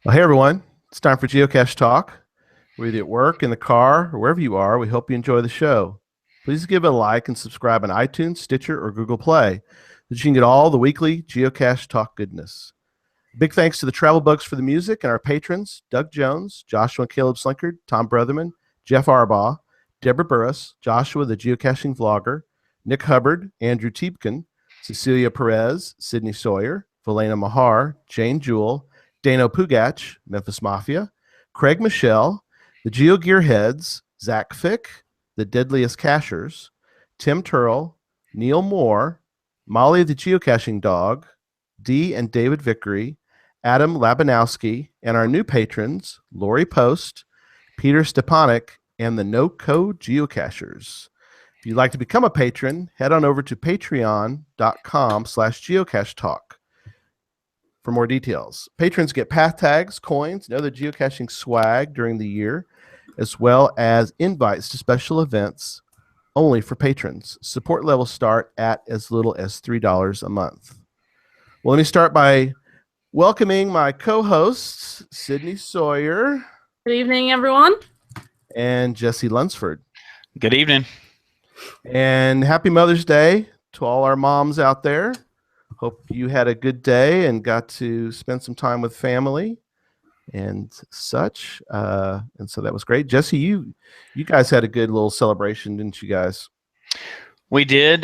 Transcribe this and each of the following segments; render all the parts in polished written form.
Well, hey everyone, it's time for Geocache Talk. Whether you're at work, in the car, or wherever you are, we hope you enjoy the show. Please give it a like and subscribe on iTunes, Stitcher, or Google Play so you can get all the weekly Geocache Talk goodness. Big thanks to the Travel Bugs for the music and our patrons, Doug Jones, Joshua and Caleb Slinkard, Tom Brotherman, Jeff Arbaugh, Deborah Burris, Joshua the Geocaching Vlogger, Nick Hubbard, Andrew Tiepkin, Cecilia Perez, Sydney Sawyer, Valena Mahar, Jane Jewell, Dano Pugach, Memphis Mafia, Craig Michelle, the Geo Gearheads, Zach Fick, the Deadliest Cachers, Tim Turrell, Neil Moore, Molly the Geocaching Dog, Dee and David Vickery, Adam Labanowski, and our new patrons, Lori Post, Peter Stepanek, and the No Code Geocachers. If you'd like to become a patron, head on over to patreon.com/geocache talk for more details. Patrons get path tags, coins, and other geocaching swag during the year, as well as invites to special events only for patrons. Support levels start at as little as $3 a month. Well, let me start by welcoming my co-hosts, Sydney Sawyer Good evening, everyone. and Jesse Lunsford. Good evening. And happy Mother's Day to all our moms out there. Hope you had a good day and got to spend some time with family and such. And so that was great. Jesse, you guys had a good little celebration, didn't you guys? We did.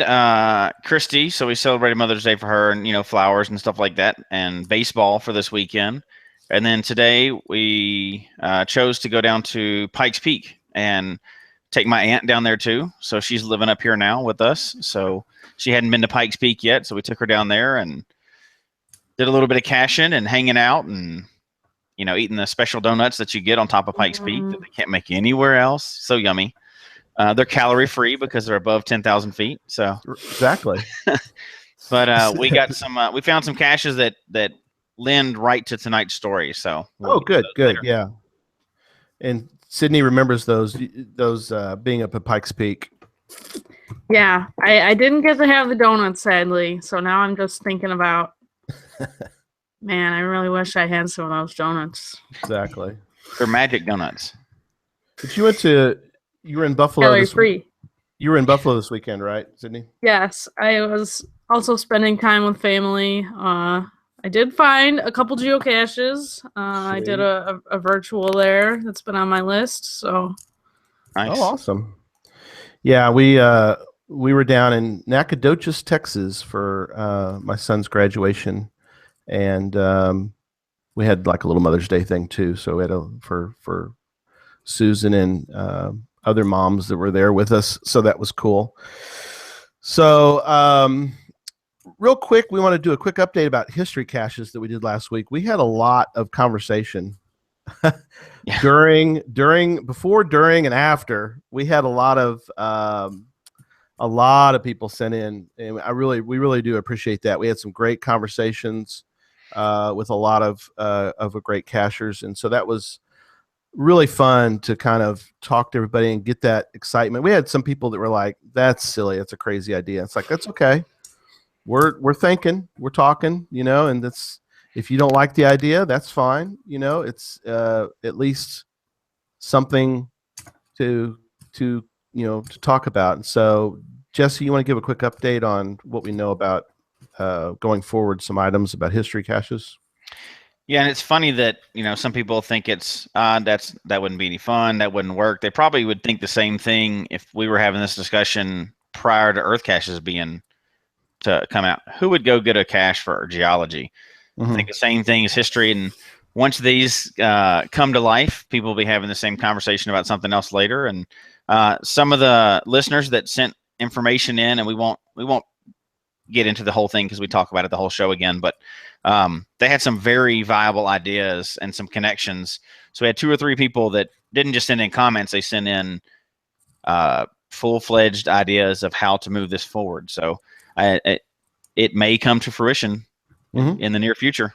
Christy, so we celebrated Mother's Day for her and, flowers and stuff like that, and baseball for this weekend. And then today we chose to go down to Pikes Peak and take my aunt down there too. So she's living up here now with us. So she hadn't been to Pikes Peak yet. So we took her down there and did a little bit of caching and hanging out and, eating the special donuts that you get on top of Pikes Peak that they can't make anywhere else. So yummy. They're calorie free because they're above 10,000 feet. So exactly. But we got some. We found some caches that lend right to tonight's story. So good, yeah. And Sydney remembers those being up at Pikes Peak. Yeah, I didn't get to have the donuts, sadly. So now I'm just thinking about, man, I really wish I had some of those donuts. Exactly. They're magic donuts. But you were in Buffalo. Calorie free. You were in Buffalo this weekend, right, Sydney? Yes, I was also spending time with family. I did find a couple geocaches. I did a virtual there that's been on my list. So, nice. Oh, awesome! Yeah, we were down in Nacogdoches, Texas, for my son's graduation, and we had like a little Mother's Day thing too. So we had for Susan and other moms that were there with us. So that was cool. So real quick, we want to do a quick update about history caches that we did last week. We had a lot of conversation before, during, and after. We had a lot of people sent in, and we really do appreciate that. We had some great conversations with a lot of great cachers, and so that was really fun to kind of talk to everybody and get that excitement. We had some people that were like, "That's silly. It's a crazy idea." It's like, that's okay. We're thinking, we're talking, and that's, if you don't like the idea, that's fine. It's at least something to talk about. And so, Jesse, you want to give a quick update on what we know about going forward, some items about history caches? Yeah, and it's funny that some people think it's that wouldn't be any fun, that wouldn't work. They probably would think the same thing if we were having this discussion prior to Earth caches being to come out. Who would go get a cache for geology? I think the same thing as history. And once these come to life, people will be having the same conversation about something else later. And some of the listeners that sent information in, and we won't get into the whole thing because we talk about it the whole show again, but they had some very viable ideas and some connections. So we had 2 or 3 people that didn't just send in comments, they sent in full-fledged ideas of how to move this forward. So it may come to fruition in the near future.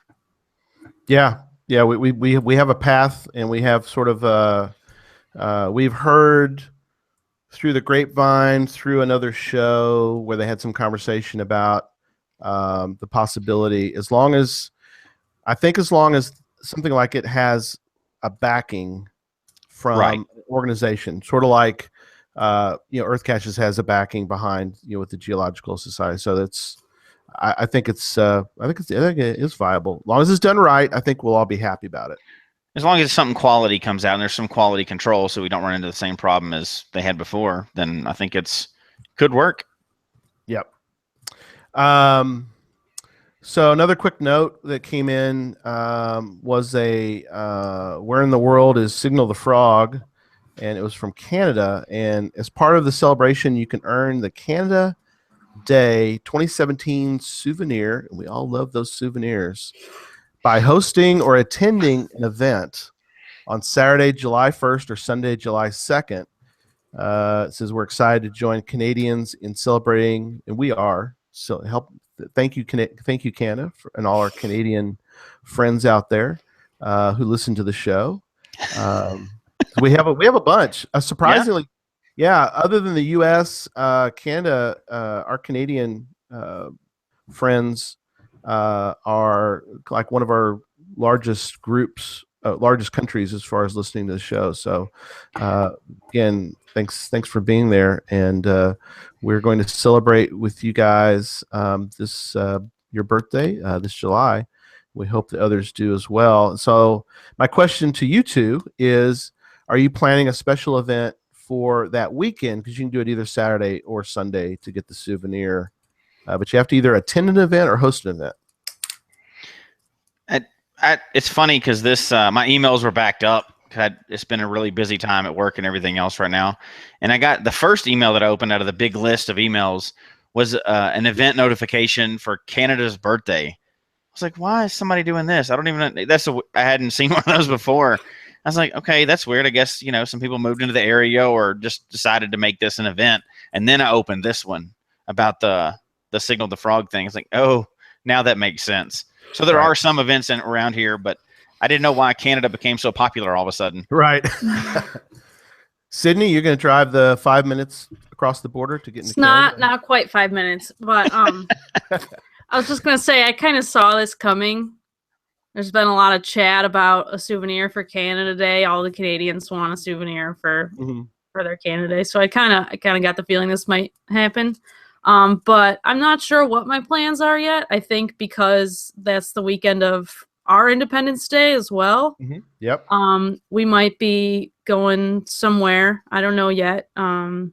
Yeah, we have a path, and we have sort of we've heard through the grapevine, through another show where they had some conversation about the possibility, as long as something like it has a backing from Right. an organization, sort of like Earth Caches has a backing behind with the Geological Society. So that's I think it is viable. As long as it's done right, I think we'll all be happy about it. As long as something quality comes out and there's some quality control, so we don't run into the same problem as they had before, then I think could work. Yep. So another quick note that came in was where in the world is Signal the Frog, and it was from Canada. And as part of the celebration, you can earn the Canada Day 2017 souvenir. And we all love those souvenirs by hosting or attending an event on Saturday, July 1st or Sunday, July 2nd. It says we're excited to join Canadians in celebrating, and we are. So thank you, Canada, and all our Canadian friends out there who listen to the show. We have a bunch. Surprisingly, yeah. Other than the U.S., Canada, our Canadian friends are like one of our largest groups, largest countries as far as listening to the show. So again, thanks for being there, and we're going to celebrate with you guys this your birthday this July. We hope that others do as well. So my question to you two is, are you planning a special event for that weekend? Because you can do it either Saturday or Sunday to get the souvenir, but you have to either attend an event or host an event. It's funny because my emails were backed up. It's been a really busy time at work and everything else right now. And I got the first email that I opened out of the big list of emails was an event notification for Canada's birthday. I was like, why is somebody doing this? I don't even know. I hadn't seen one of those before. I was like, okay, that's weird. I guess, some people moved into the area or just decided to make this an event. And then I opened this one about the Signal the Frog thing. It's like, oh, now that makes sense. So there are some events around here, but I didn't know why Canada became so popular all of a sudden. Right. Sydney, you're going to drive the 5 minutes across the border to get into Canada? Not quite 5 minutes, but I was just going to say I kind of saw this coming. There's been a lot of chat about a souvenir for Canada Day. All the Canadians want a souvenir for their Canada Day, so I kind of got the feeling this might happen. But I'm not sure what my plans are yet. I think because that's the weekend of our Independence Day as well. Yep. We might be going somewhere. I don't know yet. I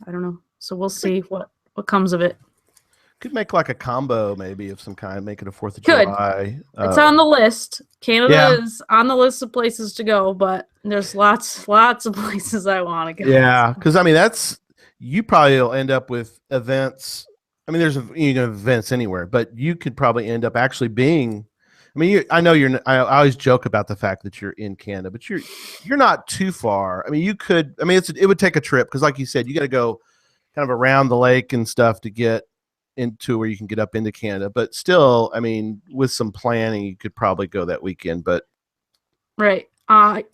don't know. So we'll see what comes of it. Could make like a combo maybe of some kind. Make it a 4th of July. It's on the list. Canada is on the list of places to go, but there's lots of places I want to go. Yeah, because I mean you probably will end up with events. I mean, there's events anywhere, but you could probably end up actually being. I mean, I know you're. I always joke about the fact that you're in Canada, but you're not too far. I mean, you could. I mean, it would take a trip because, like you said, you got to go kind of around the lake and stuff to get into where you can get up into Canada. But still, I mean, with some planning, you could probably go that weekend. But right,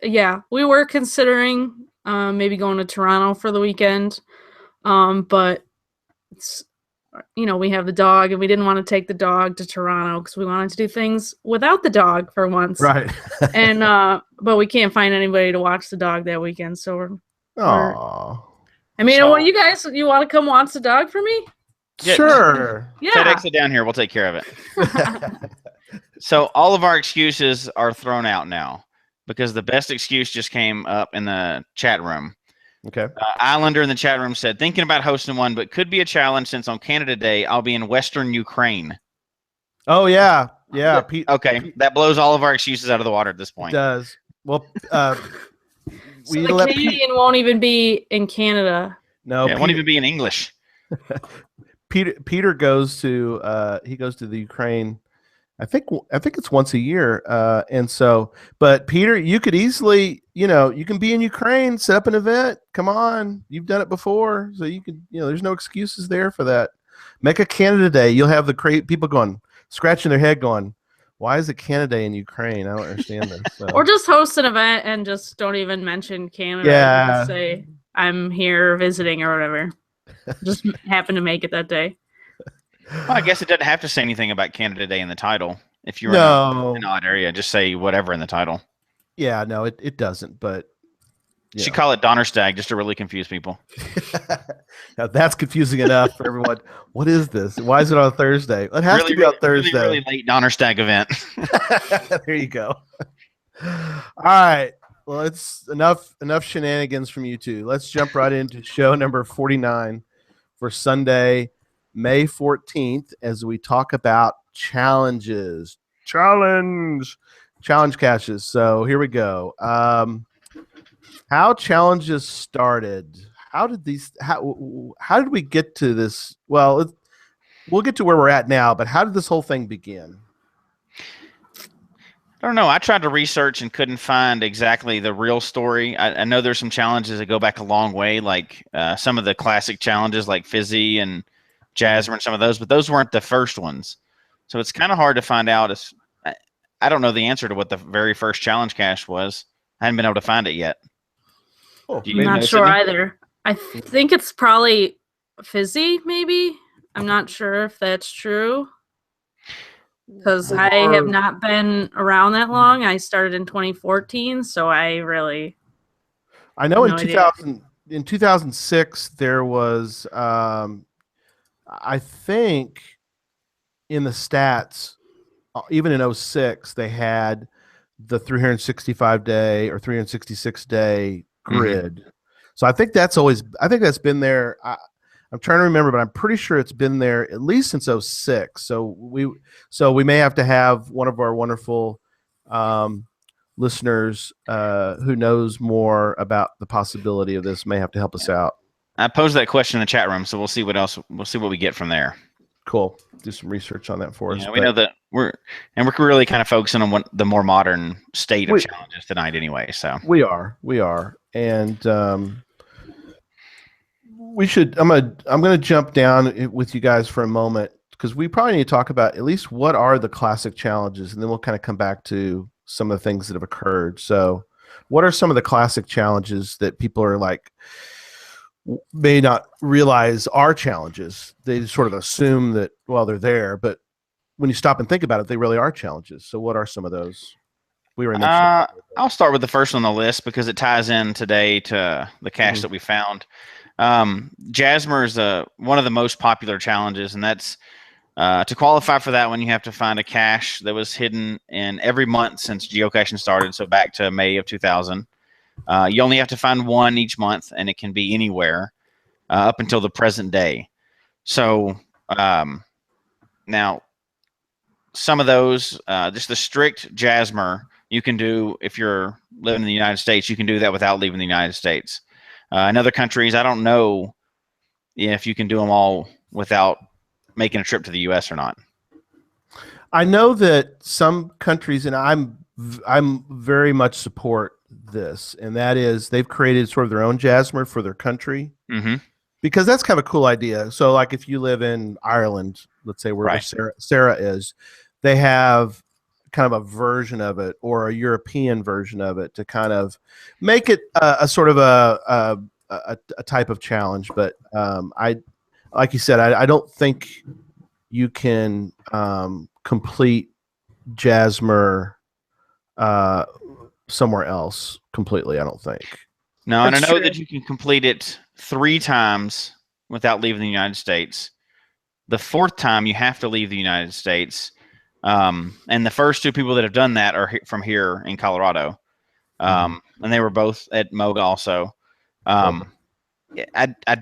yeah, we were considering maybe going to Toronto for the weekend, but it's. We have the dog, and we didn't want to take the dog to Toronto because we wanted to do things without the dog for once. Right. And but we can't find anybody to watch the dog that weekend, so we're. I mean, you want to come watch the dog for me? Yeah, sure. Yeah. FedEx it down here. We'll take care of it. So all of our excuses are thrown out now because the best excuse just came up in the chat room. Okay. Islander in the chat room said, thinking about hosting one, but could be a challenge since on Canada Day, I'll be in Western Ukraine. Oh, yeah. Yeah. Okay. That blows all of our excuses out of the water at this point. It does. Well, so the Canadian won't even be in Canada. No. It won't even be in English. Peter goes to the Ukraine. I think it's once a year. And so, but Peter, you could easily, you can be in Ukraine, set up an event. Come on. You've done it before. So you could, there's no excuses there for that. Make a Canada Day. You'll have the people going, scratching their head going, why is it Canada Day in Ukraine? I don't understand this. So. Or just host an event and just don't even mention Canada. Yeah. Just say, I'm here visiting or whatever. Just happen to make it that day. Well, I guess it doesn't have to say anything about Canada Day in the title. If you're in an No. odd area, just say whatever in the title. Yeah, no, it doesn't. But You should call it Donnerstag just to really confuse people. now that's confusing enough for everyone. What is this? Why is it on Thursday? It has to be on Thursday. Really late Donnerstag event. There you go. All right. Well, it's enough shenanigans from you two. Let's jump right into show number 49 for Sunday, May 14th, as we talk about challenges. Challenge caches. So here we go. How challenges started. How did we get to this? Well, we'll get to where we're at now, but how did this whole thing begin? I don't know. I tried to research and couldn't find exactly the real story. I know there's some challenges that go back a long way, like some of the classic challenges like Fizzy and Jasmer and some of those, but those weren't the first ones. So it's kind of hard to find out. I don't know the answer to what the very first challenge cache was. I hadn't been able to find it yet. Oh, I'm not sure either. I think it's probably Fizzy, maybe. I'm not sure if that's true. Because I have not been around that long. I started in 2014, so I know in 2006 there was I think in the stats, even in 06, they had the 365 day or 366 day grid. Mm-hmm. So I think that's been there. I'm trying to remember, but I'm pretty sure it's been there at least since 06. So we may have to have one of our wonderful listeners who knows more about the possibility of this may have to help us out. I posed that question in the chat room, so we'll see what we get from there. Cool. Do some research on that for us. Yeah, we know that we're really kind of focusing on the more modern state of challenges tonight anyway. So we are. And I'm gonna jump down with you guys for a moment because we probably need to talk about at least what are the classic challenges, and then we'll kind of come back to some of the things that have occurred. So what are some of the classic challenges that people are like may not realize are challenges? They sort of assume that, well, they're there, but when you stop and think about it, they really are challenges. So what are some of those? We already mentioned I'll start with the first on the list because it ties in today to the cache that we found. Jasmer is one of the most popular challenges, and that's to qualify for that one, you have to find a cache that was hidden in every month since geocaching started, so back to May of 2000. You only have to find one each month, and it can be anywhere up until the present day. So now, some of those, just the strict Jasmer, you can do if you're living in the United States. You can do that without leaving the United States. In other countries, I don't know if you can do them all without making a trip to the U.S. or not. I know that some countries, and I'm very much support this, and that is they've created sort of their own Jasmer for their country, because that's kind of a cool idea. So, like if you live in Ireland, let's say where Sarah is, they have kind of a version of it or a European version of it to kind of make it a sort of a type of challenge. But like you said, I don't think you can complete Jasmer somewhere else completely. I don't think. No, and I know that you can complete it 3 times without leaving the United States. The 4th time you have to leave the United States. And the first 2 people that have done that are from here in Colorado. And they were both at Moga also. I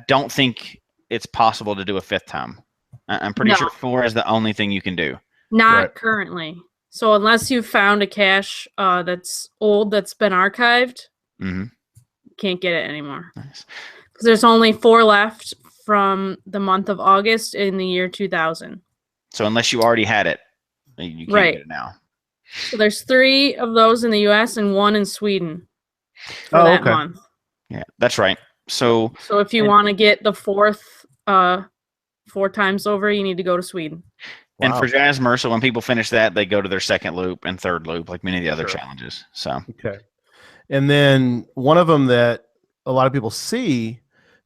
don't think it's possible to do a 5th time. I'm pretty sure 4 is the only thing you can do. Not currently. So unless you found a cache that's old, that's been archived, you can't get it anymore. Nice. Because there's only 4 left from the month of August in the year 2000. So unless you already had it, you can't get it now. So there's 3 of those in the U.S. and 1 in Sweden for that month. Yeah, that's right. So if you want to get the 4th 4 times over, you need to go to Sweden. And for Jasmer, so when people finish that, they go to their 2nd loop and 3rd loop, like many of the other challenges. So and then one of them that a lot of people see,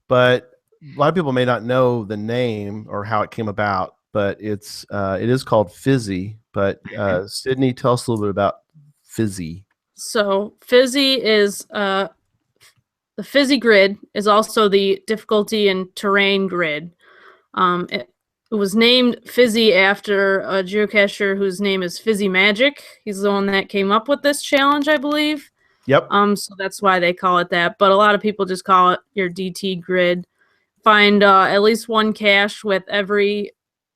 but a lot of people may not know the name or how it came about, but it is called Fizzy. But Sydney, tell us a little bit about Fizzy. So Fizzy is the Fizzy grid is also the difficulty and terrain grid. It was named Fizzy after a geocacher whose name is Fizzy Magic. He's the one that came up with this challenge, I believe. Yep. So that's why they call it that. But a lot of people just call it your DT grid. Find at least one cache with every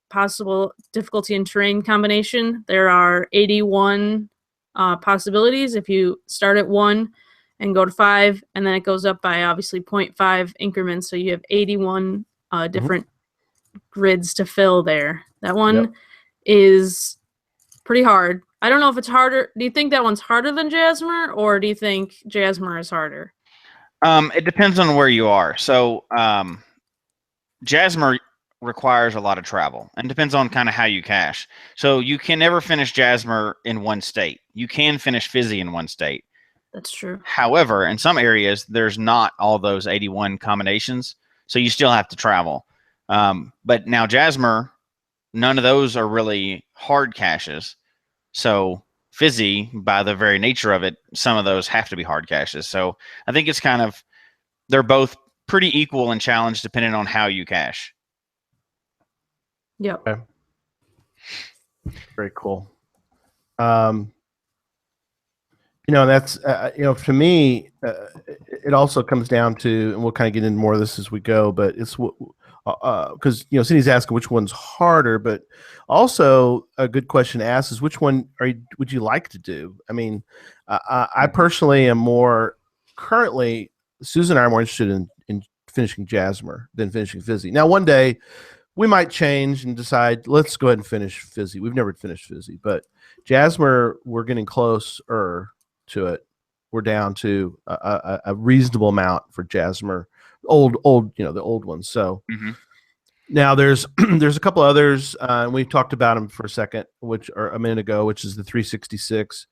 possible difficulty and terrain combination. There are 81 possibilities. If you start at 1 and go to 5, and then it goes up by obviously 0.5 increments, so you have 81 different grids to fill there. That one is pretty hard. I don't know if it's harder. Do you think that one's harder than Jasmer, or do you think Jasmer is harder? It depends on where you are. So Jasmer requires a lot of travel and depends on kind of how you cache. So you can never finish Jasmer in one state. You can finish Fizzy in one state. That's true. However, in some areas, there's not all those 81 combinations. So you still have to travel. But now Jasmer, none of those are really hard caches. So Fizzy, by the very nature of it, some of those have to be hard caches. So I think it's kind of, they're both pretty equal in challenge depending on how you cache. Yep. Okay. Very cool. That's to me, it also comes down to, and we'll kind of get into more of this as we go, but it's because Cindy's asking which one's harder, but also a good question to ask is which one would you like to do? I mean, I personally am more currently. Susan and I are more interested in finishing Jasmer than finishing Fizzy. Now, one day we might change and decide let's go ahead and finish Fizzy. We've never finished Fizzy, but Jasmer, we're getting closer to it. We're down to a reasonable amount for Jasmer. Old, the old ones. So now there's a couple others, and we talked about them for a minute ago, which is the 366,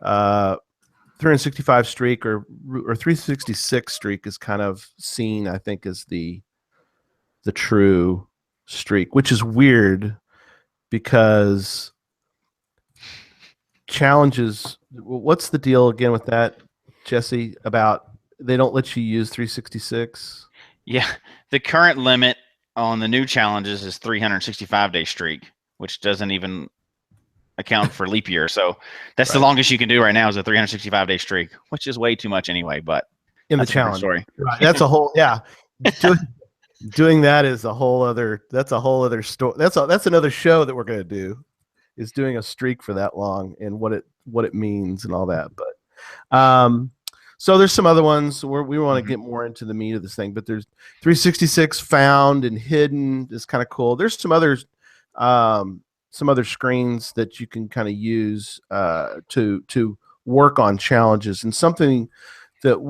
365 streak or 366 streak is kind of seen, I think, as the true streak, which is weird because challenges. What's the deal again with that, Jesse? About they don't let you use 366? Yeah, the current limit on the new challenges is 365-day streak, which doesn't even account for leap year. So that's the longest you can do right now is a 365-day streak, which is way too much anyway. But in the challenge, story. Right? That's a whole Doing that is a whole other. That's a whole other story. That's another show that we're going to do, is doing a streak for that long and what it means and all that. But so there's some other ones where we want to get more into the meat of this thing. But there's 366 found and hidden is kind of cool. There's some others, some other screens that you can kind of use to work on challenges, and something that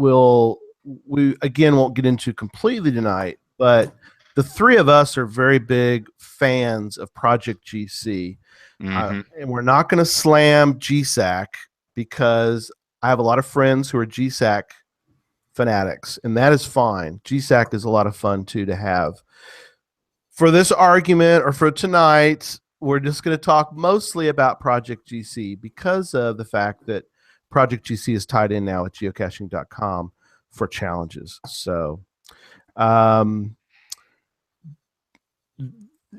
we again won't get into completely tonight. But the three of us are very big fans of Project GC. And we're not going to slam GSAC because I have a lot of friends who are GSAC fanatics, and that is fine. GSAC is a lot of fun too to have. For this argument or for tonight, we're just going to talk mostly about Project GC because of the fact that Project GC is tied in now with geocaching.com for challenges. So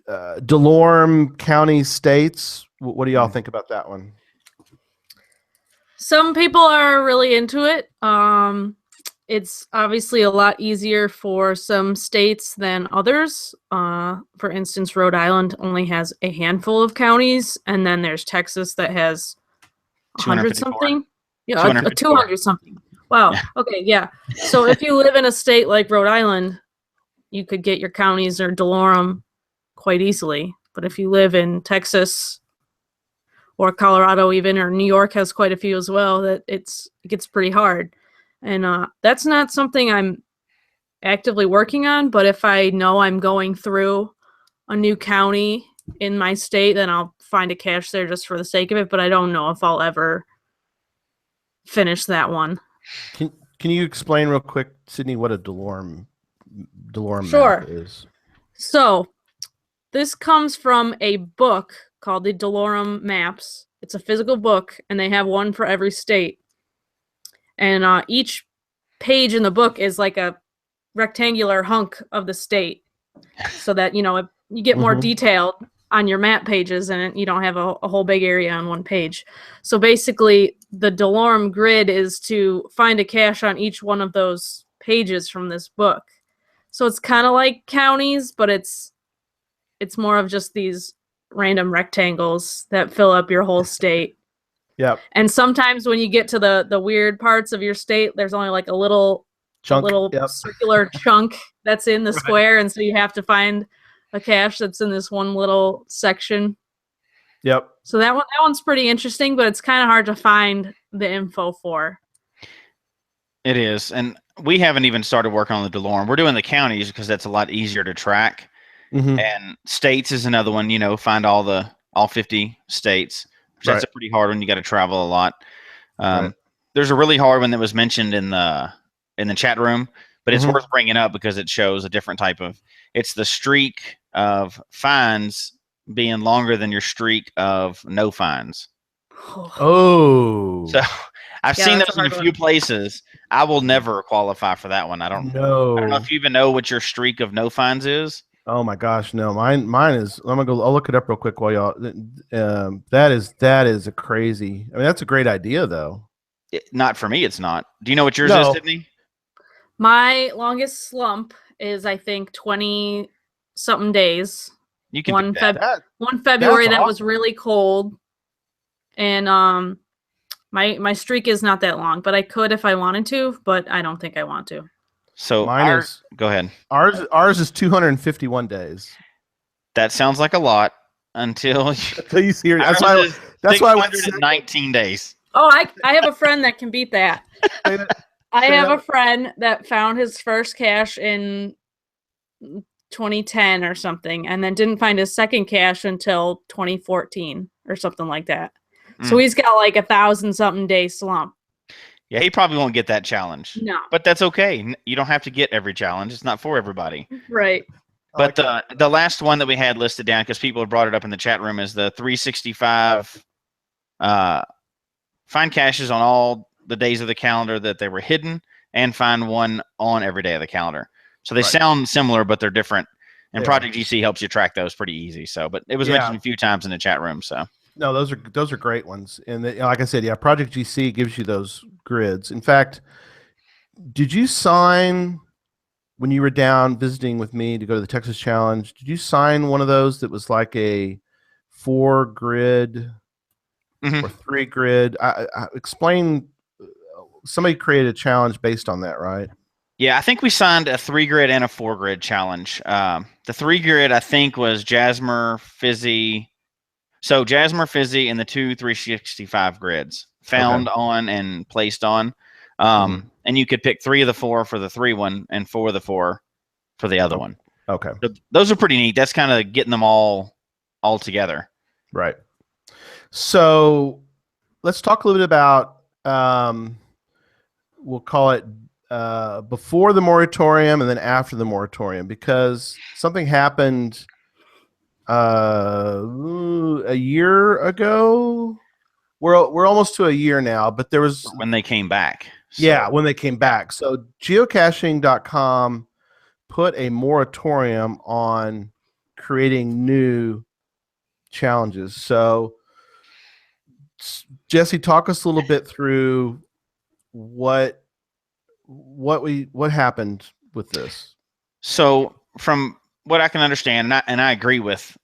Delorme County States, what do y'all think about that one? Some people are really into it. It's obviously a lot easier for some states than others. For instance, Rhode Island only has a handful of counties, and then there's Texas that has 100 something. Yeah, 200 something. Wow. Yeah. Okay, yeah. So if you live in a state like Rhode Island, you could get your counties or Delorme quite easily. But if you live in Texas or Colorado even, or New York has quite a few as well, that it gets pretty hard. And that's not something I'm actively working on, but if I know I'm going through a new county in my state, then I'll find a cache there just for the sake of it, but I don't know if I'll ever finish that one. Can you explain real quick, Sydney, what a Delorme sure. map is? So this comes from a book called the Delorum Maps. It's a physical book, and they have one for every state. And each page in the book is like a rectangular hunk of the state, so that you get more detailed on your map pages, and you don't have a whole big area on one page. So basically, the Delorum grid is to find a cache on each one of those pages from this book. So it's kind of like counties, but it's more of just these random rectangles that fill up your whole state. Yep. And sometimes when you get to the weird parts of your state, there's only like a little circular chunk that's in the square, and so you have to find a cache that's in this one little section. Yep. So that one's pretty interesting, but it's kind of hard to find the info for. It is, and we haven't even started working on the Delorum. We're doing the counties because that's a lot easier to track. And states is another one. Find all 50 states. That's a pretty hard one. You got to travel a lot. There's a really hard one that was mentioned in the chat room, but it's worth bringing up because it shows a different type of. It's the streak of finds being longer than your streak of no finds. Oh. So I've seen those in a few places. I will never qualify for that one. I don't know if you even know what your streak of no finds is. Oh my gosh, no. Mine is. I'll look it up real quick while y'all. That is a crazy. I mean, that's a great idea though. Not for me. It's not. Do you know what yours is, Tiffany? My longest slump is, I think, 20-something days. You can one February that was really cold, and my streak is not that long, but I could if I wanted to, but I don't think I want to. So go ahead. Ours is 251 days. That sounds like a lot until you see her. That's why I went 19 days. Oh, I have a friend that can beat that. I have a friend that found his first cache in 2010 or something, and then didn't find his second cache until 2014 or something like that. So he's got like 1,000-something day slump. Yeah, he probably won't get that challenge. No. But that's okay. You don't have to get every challenge. It's not for everybody. Right. But the last one that we had listed down, because people have brought it up in the chat room, is the 365 find caches on all the days of the calendar that they were hidden, and find one on every day of the calendar. So they sound similar, but they're different. And Project GC helps you track those pretty easy. So, but it was mentioned a few times in the chat room. So. No, those are great ones, and like I said, Project GC gives you those grids. In fact, did you sign when you were down visiting with me to go to the Texas Challenge? Did you sign one of those that was like a 4-grid or 3-grid? I explain. Somebody created a challenge based on that, right? Yeah, I think we signed a 3-grid and a 4-grid challenge. The 3-grid, I think, was Jasmer, Fizzy. So Jasmer, Fizzy, and the 2 365 grids found on and placed on. And you could pick 3 of the 4 for the 3 one and 4 of the 4 for the other one. Okay. So those are pretty neat. That's kind of getting them all together. Right. So let's talk a little bit about, we'll call it before the moratorium and then after the moratorium, because something happened a year ago. We're almost to a year now, but there was when they came back. So. When they came back. So geocaching.com put a moratorium on creating new challenges. So Jesse, talk us a little bit through what happened with this. So from what I can understand, and I agree with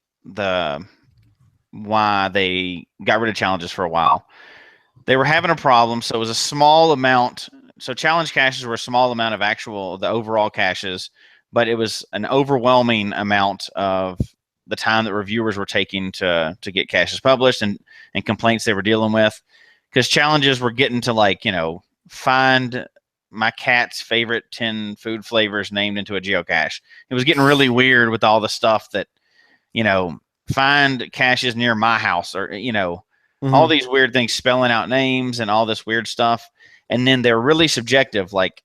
why they got rid of challenges for a while. They were having a problem, so it was a small amount. So challenge caches were a small amount of the overall caches, but it was an overwhelming amount of the time that reviewers were taking to get caches published and complaints they were dealing with, because challenges were getting to find my cat's favorite 10 food flavors named into a geocache. It was getting really weird with all the stuff that, find caches near my house or, all these weird things, spelling out names and all this weird stuff. And then they're really subjective. Like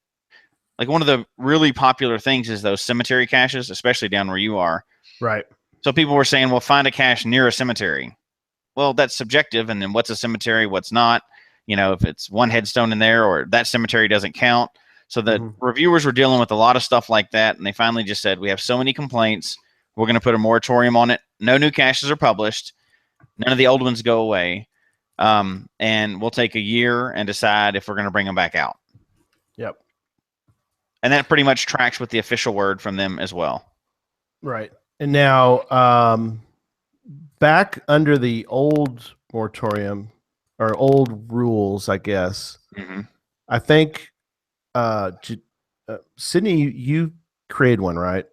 one of the really popular things is those cemetery caches, especially down where you are. Right. So people were saying, well, find a cache near a cemetery. well, that's subjective. And then what's a cemetery? What's not? You know, if it's one headstone in there or that cemetery doesn't count. So the reviewers were dealing with a lot of stuff like that. And they finally just said, we have so many complaints. We're going to put a moratorium on it. No new caches are published. None of the old ones go away. And we'll take a year and decide if we're going to bring them back out. Yep. And that pretty much tracks with the official word from them as well. Right. And now, back under the old moratorium or old rules, I guess, I think, Sydney, you created one, right?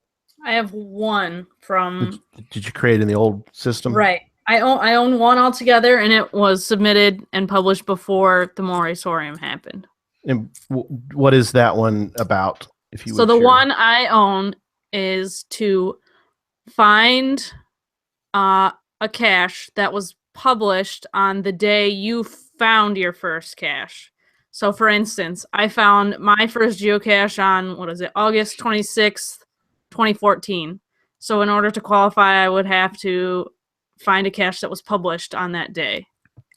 I have one from. Did you create in the old system? Right. I own one altogether, and it was submitted and published before the moratorium happened. And what is that one about? If you so the one I own is to find a cache that was published on the day you found your first cache. So, for instance, I found my first geocache on August 26th, 2014. So, in order to qualify, I would have to find a cache that was published on that day.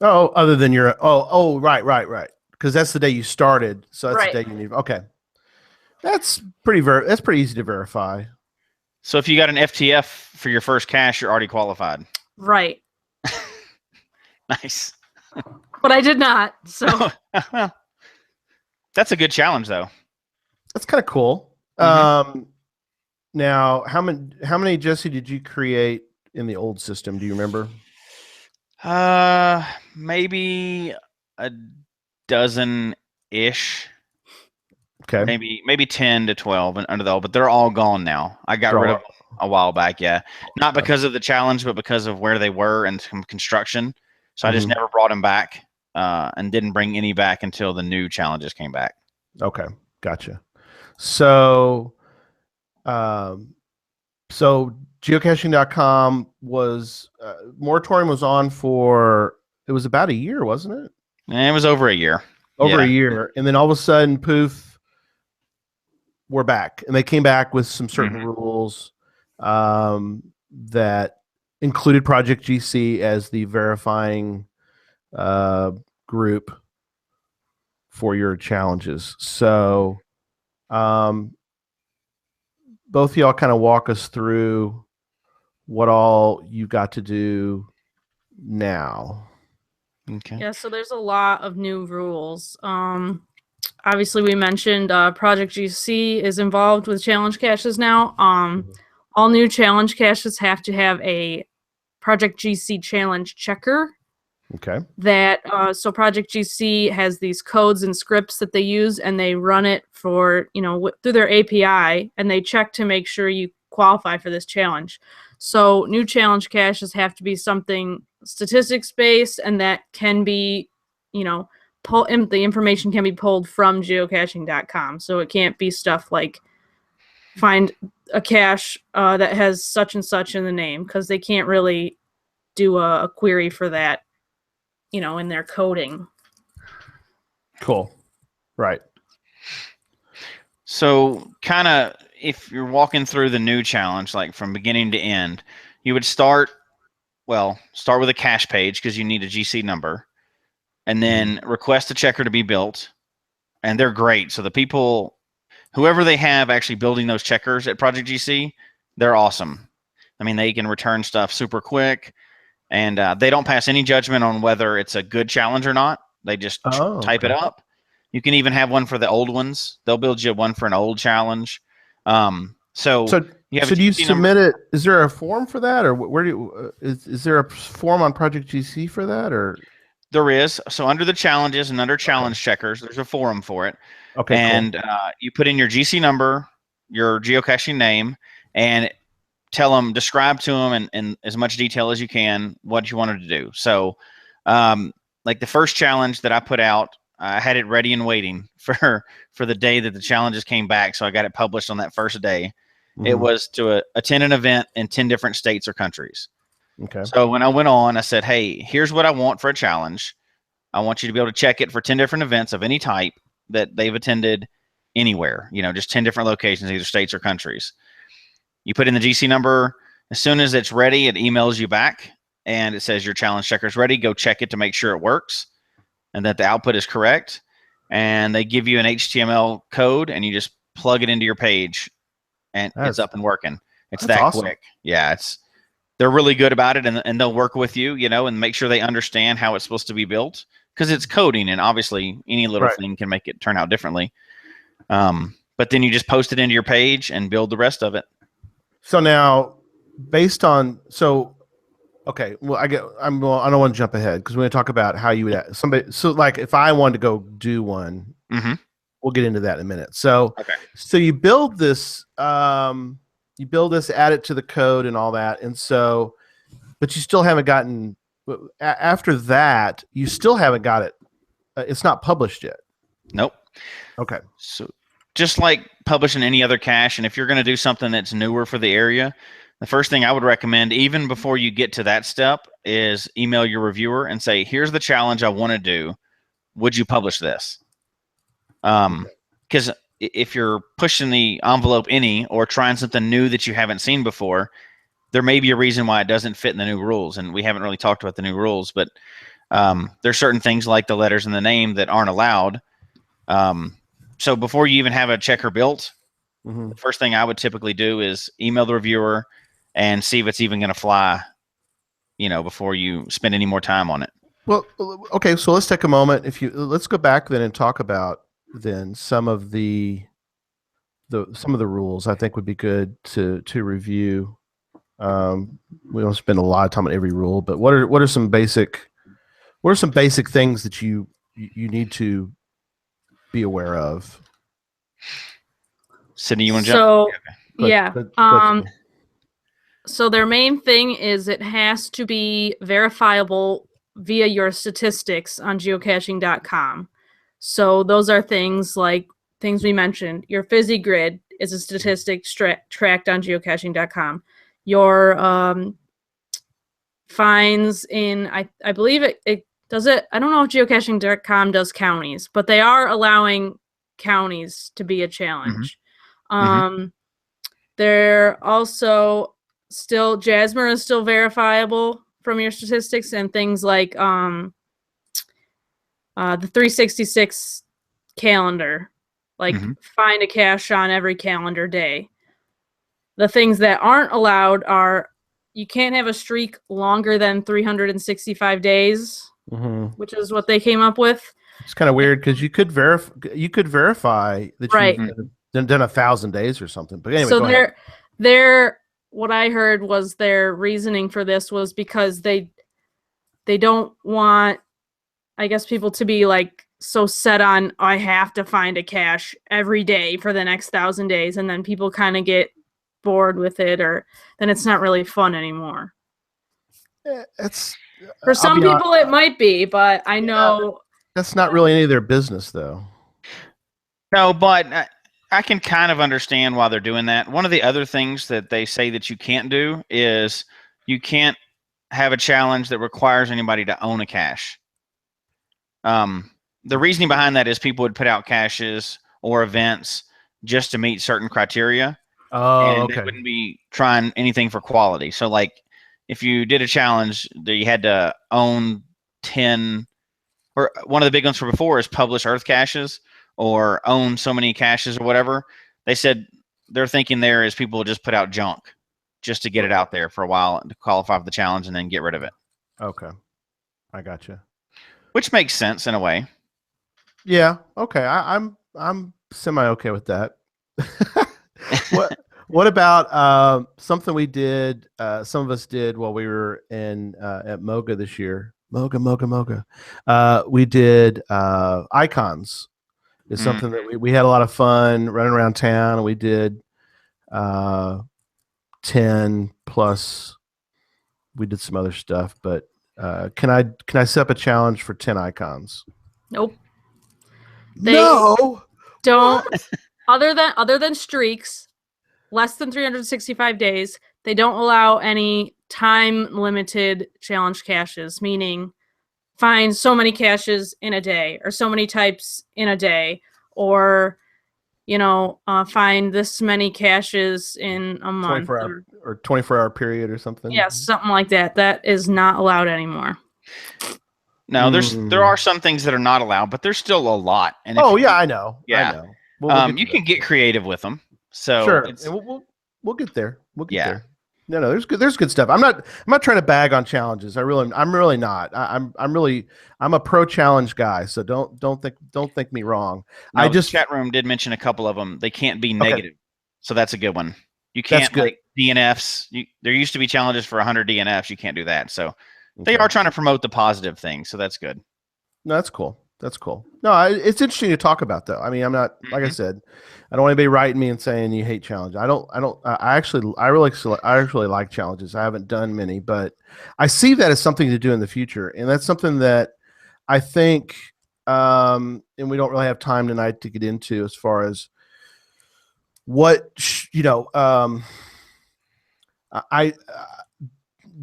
Oh, other than your right. Because that's the day you started. So that's the day you need. Okay. That's pretty easy to verify. So if you got an FTF for your first cache, you're already qualified. Right. Nice. But I did not. So well, that's a good challenge though. That's kind of cool. Now how many, Jesse, did you create in the old system? Do you remember? Maybe a dozen-ish. Okay. Maybe 10 to 12 and under the old, but they're all gone now. I got rid of them a while back, yeah. Not because of the challenge, but because of where they were and some construction. So I just never brought them back and didn't bring any back until the new challenges came back. Okay, gotcha. So, geocaching.com was moratorium was on for, it was about a year, wasn't it? And it was over a year. A year. And then all of a sudden, poof, we're back. And they came back with some certain rules that included Project GC as the verifying group for your challenges. So both of y'all kind of walk us through what all you got to do now. Okay. Yeah, so there's a lot of new rules. Obviously, we mentioned Project GC is involved with challenge caches now. All new challenge caches have to have a Project GC challenge checker. Okay. So Project GC has these codes and scripts that they use, and they run it for through their API, and they check to make sure you qualify for this challenge. So new challenge caches have to be something statistics based, and that can be, the information can be pulled from geocaching.com. So it can't be stuff like find a cache that has such and such in the name, because they can't really do a query for that, in their coding. Cool. Right. So kind of if you're walking through the new challenge, like from beginning to end, you would start with a cache page because you need a GC number, and then request a checker to be built. And they're great. So the people, whoever they have actually building those checkers at Project GC, they're awesome. I mean, they can return stuff super quick, and they don't pass any judgment on whether it's a good challenge or not. They just type it up. You can even have one for the old ones. They'll build you one for an old challenge. So do you submit it? Is there a form for that, or where do you, is there a form on Project GC for that, or? There is. So under the challenges and under challenge checkers, there's a forum for it. Okay. And cool. You put in your GC number, your geocaching name, and describe to them in as much detail as you can what you wanted to do. So like the first challenge that I put out, I had it ready and waiting for the day that the challenges came back. So I got it published on that first day. It was to attend an event in 10 different states or countries. Okay. So when I went on, I said, hey, here's what I want for a challenge. I want you to be able to check it for 10 different events of any type that they've attended anywhere, just 10 different locations, either states or countries. You put in the GC number. As soon as it's ready, it emails you back. and it says your challenge checker is ready. Go check it to make sure it works and that the output is correct. And they give you an HTML code, and you just plug it into your page, and it's up and working. It's that awesome. quick. Yeah, they're really good about it, and they'll work with you, and make sure they understand how it's supposed to be built, because it's coding, and obviously any little thing can make it turn out differently. But then you just post it into your page and build the rest of it. So now, okay, well, I don't want to jump ahead because we're going to talk about how you would so like if I wanted to go do one, we'll get into that in a minute. So, so you build this, add it to the code and all that, and so, but you still haven't gotten after that. You still haven't got it. It's not published yet. Nope. Okay. So just like publishing any other cache, and if you're going to do something that's newer for the area, the first thing I would recommend, even before you get to that step, is email your reviewer and say, here's the challenge I want to do. Would you publish this? Because if you're pushing the envelope any or trying something new that you haven't seen before, there may be a reason why it doesn't fit in the new rules. And we haven't really talked about the new rules, but there's certain things like the letters in the name that aren't allowed. So before you even have a checker built, the first thing I would typically do is email the reviewer and see if it's even going to fly, before you spend any more time on it. Well, okay, so let's take a moment. Let's go back then and talk about then some of the rules. I think would be good to review. We don't spend a lot of time on every rule, but what are some basic things that you need to be aware of? Sydney, you want to jump? Yeah. So their main thing is it has to be verifiable via your statistics on geocaching.com. So those are things like things we mentioned. Your Fizzy Grid is a statistic tracked on geocaching.com. Your finds in, I believe it does it. I don't know if geocaching.com does counties, but they are allowing counties to be a challenge. They're also still, Jasmer is still verifiable from your statistics, and things like the 366 calendar, like find a cache on every calendar day. The things that aren't allowed are you can't have a streak longer than 365 days, which is what they came up with. It's kind of weird because you could verify that you've done 1,000 days or something. But anyway, so they're what I heard was their reasoning for this was because they don't want, I guess, people to be like so set on I have to find a cache every day for the next 1,000 days, and then people kind of get bored with it, or then it's not really fun anymore. For some people it might be, but I know that's not really any of their business, though. No, but I can kind of understand why they're doing that. One of the other things that they say that you can't do is you can't have a challenge that requires anybody to own a cache. The reasoning behind that is people would put out caches or events just to meet certain criteria. And they wouldn't be trying anything for quality. So, like, if you did a challenge that you had to own 10, or one of the big ones for before is publish Earth caches or own so many caches or whatever. They said their thinking there is people will just put out junk just to get it out there for a while to qualify for the challenge and then get rid of it. Okay. I gotcha. Which makes sense in a way. Yeah. Okay. I'm semi okay with that. What about something we did? Some of us did while we were at Moga this year. Moga. We did icons. It's something that we had a lot of fun running around town, and we did 10 plus. We did some other stuff, but can I set up a challenge for 10 icons? Nope. No. Don't. Other than streaks, less than 365 days, they don't allow any time-limited challenge caches, meaning find so many caches in a day or so many types in a day, or find this many caches in a month 24-hour period or something. Yeah, something like that. That is not allowed anymore. No, there are some things that are not allowed, but there's still a lot. And I know. Yeah. I know. We'll you can get creative with them. So sure, and we'll get there. We'll get there. No, there's good stuff. I'm not trying to bag on challenges. I'm really not. I'm a pro challenge guy. So don't think me wrong. No, the chat room did mention a couple of them. They can't be negative, so that's a good one. You can't like DNFs. There used to be challenges for 100 DNFs. You can't do that. So they are trying to promote the positive thing. So that's good. No, that's cool. That's cool. No, it's interesting to talk about though. I mean, I'm not like I said, I don't want anybody writing me and saying you hate challenges. I actually like challenges. I haven't done many, but I see that as something to do in the future, and that's something that I think, and we don't really have time tonight to get into as far as what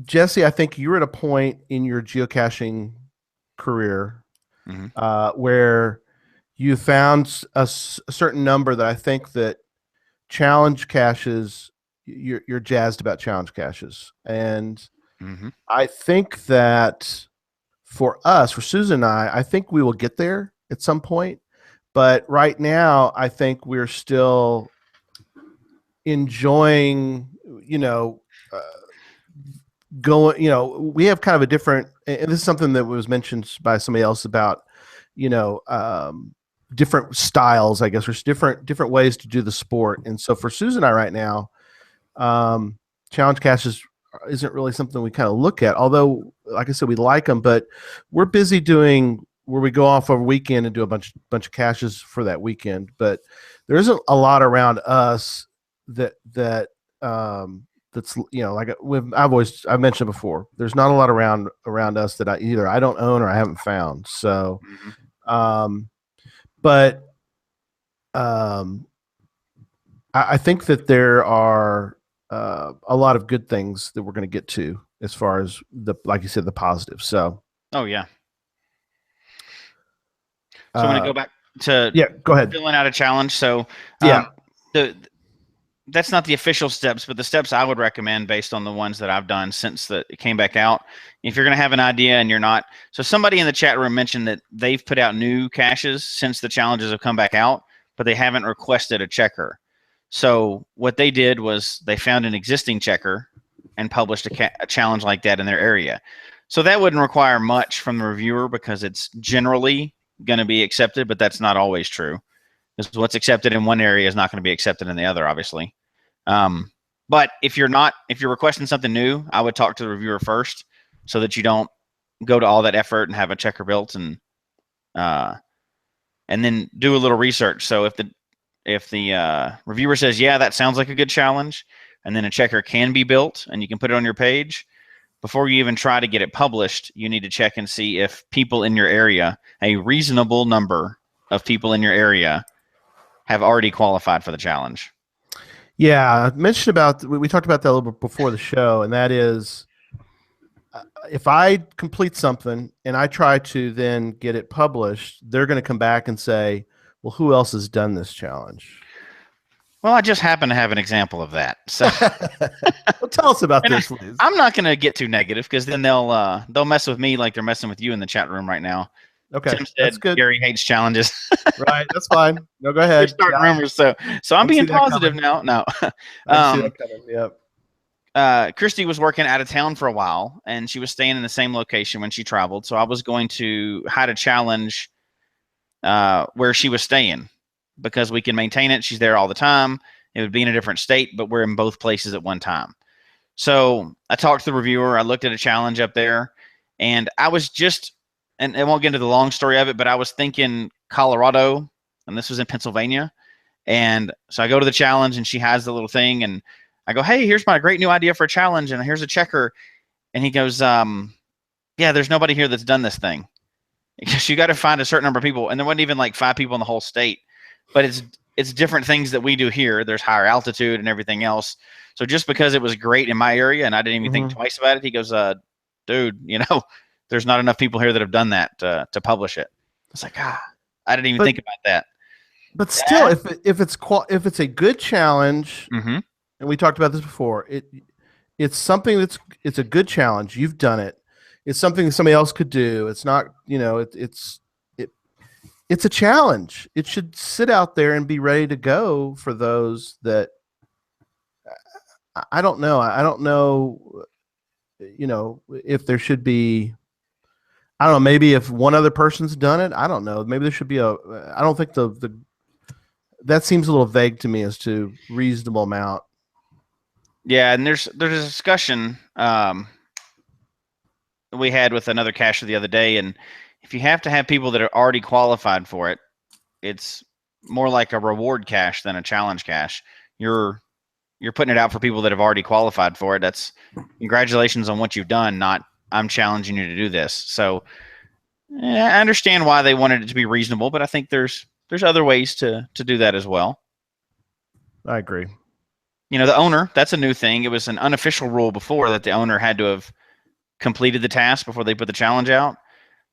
Jesse, I think you're at a point in your geocaching career where you found a certain number that I think that challenge caches, you're jazzed about challenge caches. And I think that for Susan and I think we will get there at some point. But right now, I think we're still enjoying, going, we have kind of a different, and this is something that was mentioned by somebody else about, different styles, I guess, there's different ways to do the sport. And so for Susan and I right now, challenge caches isn't really something we kind of look at, although, like I said, we like them, but we're busy doing where we go off over a weekend and do a bunch of caches for that weekend. But there isn't a lot around us that's like I've mentioned before, there's not a lot around us that I don't own or I haven't found. So but I think that there are a lot of good things that we're going to get to as far as like you said, the positives. So yeah. So I'm going to go back to go ahead. Filling out a challenge. So that's not the official steps, but the steps I would recommend based on the ones that I've done since it came back out. If you're going to have an idea and you're not, so somebody in the chat room mentioned that they've put out new caches since the challenges have come back out, but they haven't requested a checker. So what they did was they found an existing checker and published a challenge like that in their area. So that wouldn't require much from the reviewer because it's generally going to be accepted, but that's not always true. Because what's accepted in one area is not going to be accepted in the other, obviously. But if you're requesting something new, I would talk to the reviewer first so that you don't go to all that effort and have a checker built and then do a little research. So if the reviewer says, yeah, that sounds like a good challenge, and then a checker can be built and you can put it on your page, before you even try to get it published, you need to check and see if people in your area, a reasonable number of people in your area, have already qualified for the challenge. Yeah, I mentioned we talked about that a little bit before the show, and that is if I complete something and I try to then get it published, they're going to come back and say, well, who else has done this challenge? Well, I just happen to have an example of that. So well, tell us about this, please. I'm not going to get too negative because then they'll mess with me like they're messing with you in the chat room right now. Okay, Tim said that's good. Gary hates challenges. Right, that's fine. No, go ahead. You're starting rumors, so I'm being positive now. No, I see that coming. Yep. Christy was working out of town for a while, and she was staying in the same location when she traveled. So I was going to hide a challenge where she was staying because we can maintain it. She's there all the time. It would be in a different state, but we're in both places at one time. So I talked to the reviewer. I looked at a challenge up there, and I was just. And I won't get into the long story of it, but I was thinking Colorado, and this was in Pennsylvania. And so I go to the challenge, and she has the little thing, and I go, hey, here's my great new idea for a challenge, and here's a checker. And he goes, yeah, there's nobody here that's done this thing. Because you got to find a certain number of people, and there wasn't even like 5 people in the whole state. But it's different things that we do here. There's higher altitude and everything else. So just because it was great in my area, and I didn't even think twice about it, he goes, dude, there's not enough people here that have done that to publish it. It's like, I didn't even think about that. But still, if it's a good challenge, Mm-hmm. and we talked about this before, it's something it's a good challenge. You've done it. It's something that somebody else could do. It's not, it's a challenge. It should sit out there and be ready to go for those that I don't know. I don't know, if there should be, I don't know, maybe if one other person's done it, I don't know. Maybe there should be I don't think that seems a little vague to me as to reasonable amount. Yeah, and there's a discussion we had with another cacher the other day, and if you have to have people that are already qualified for it, it's more like a reward cache than a challenge cache. You're putting it out for people that have already qualified for it. That's congratulations on what you've done, not I'm challenging you to do this. So I understand why they wanted it to be reasonable, but I think there's other ways to do that as well. I agree. The owner, that's a new thing. It was an unofficial rule before that the owner had to have completed the task before they put the challenge out.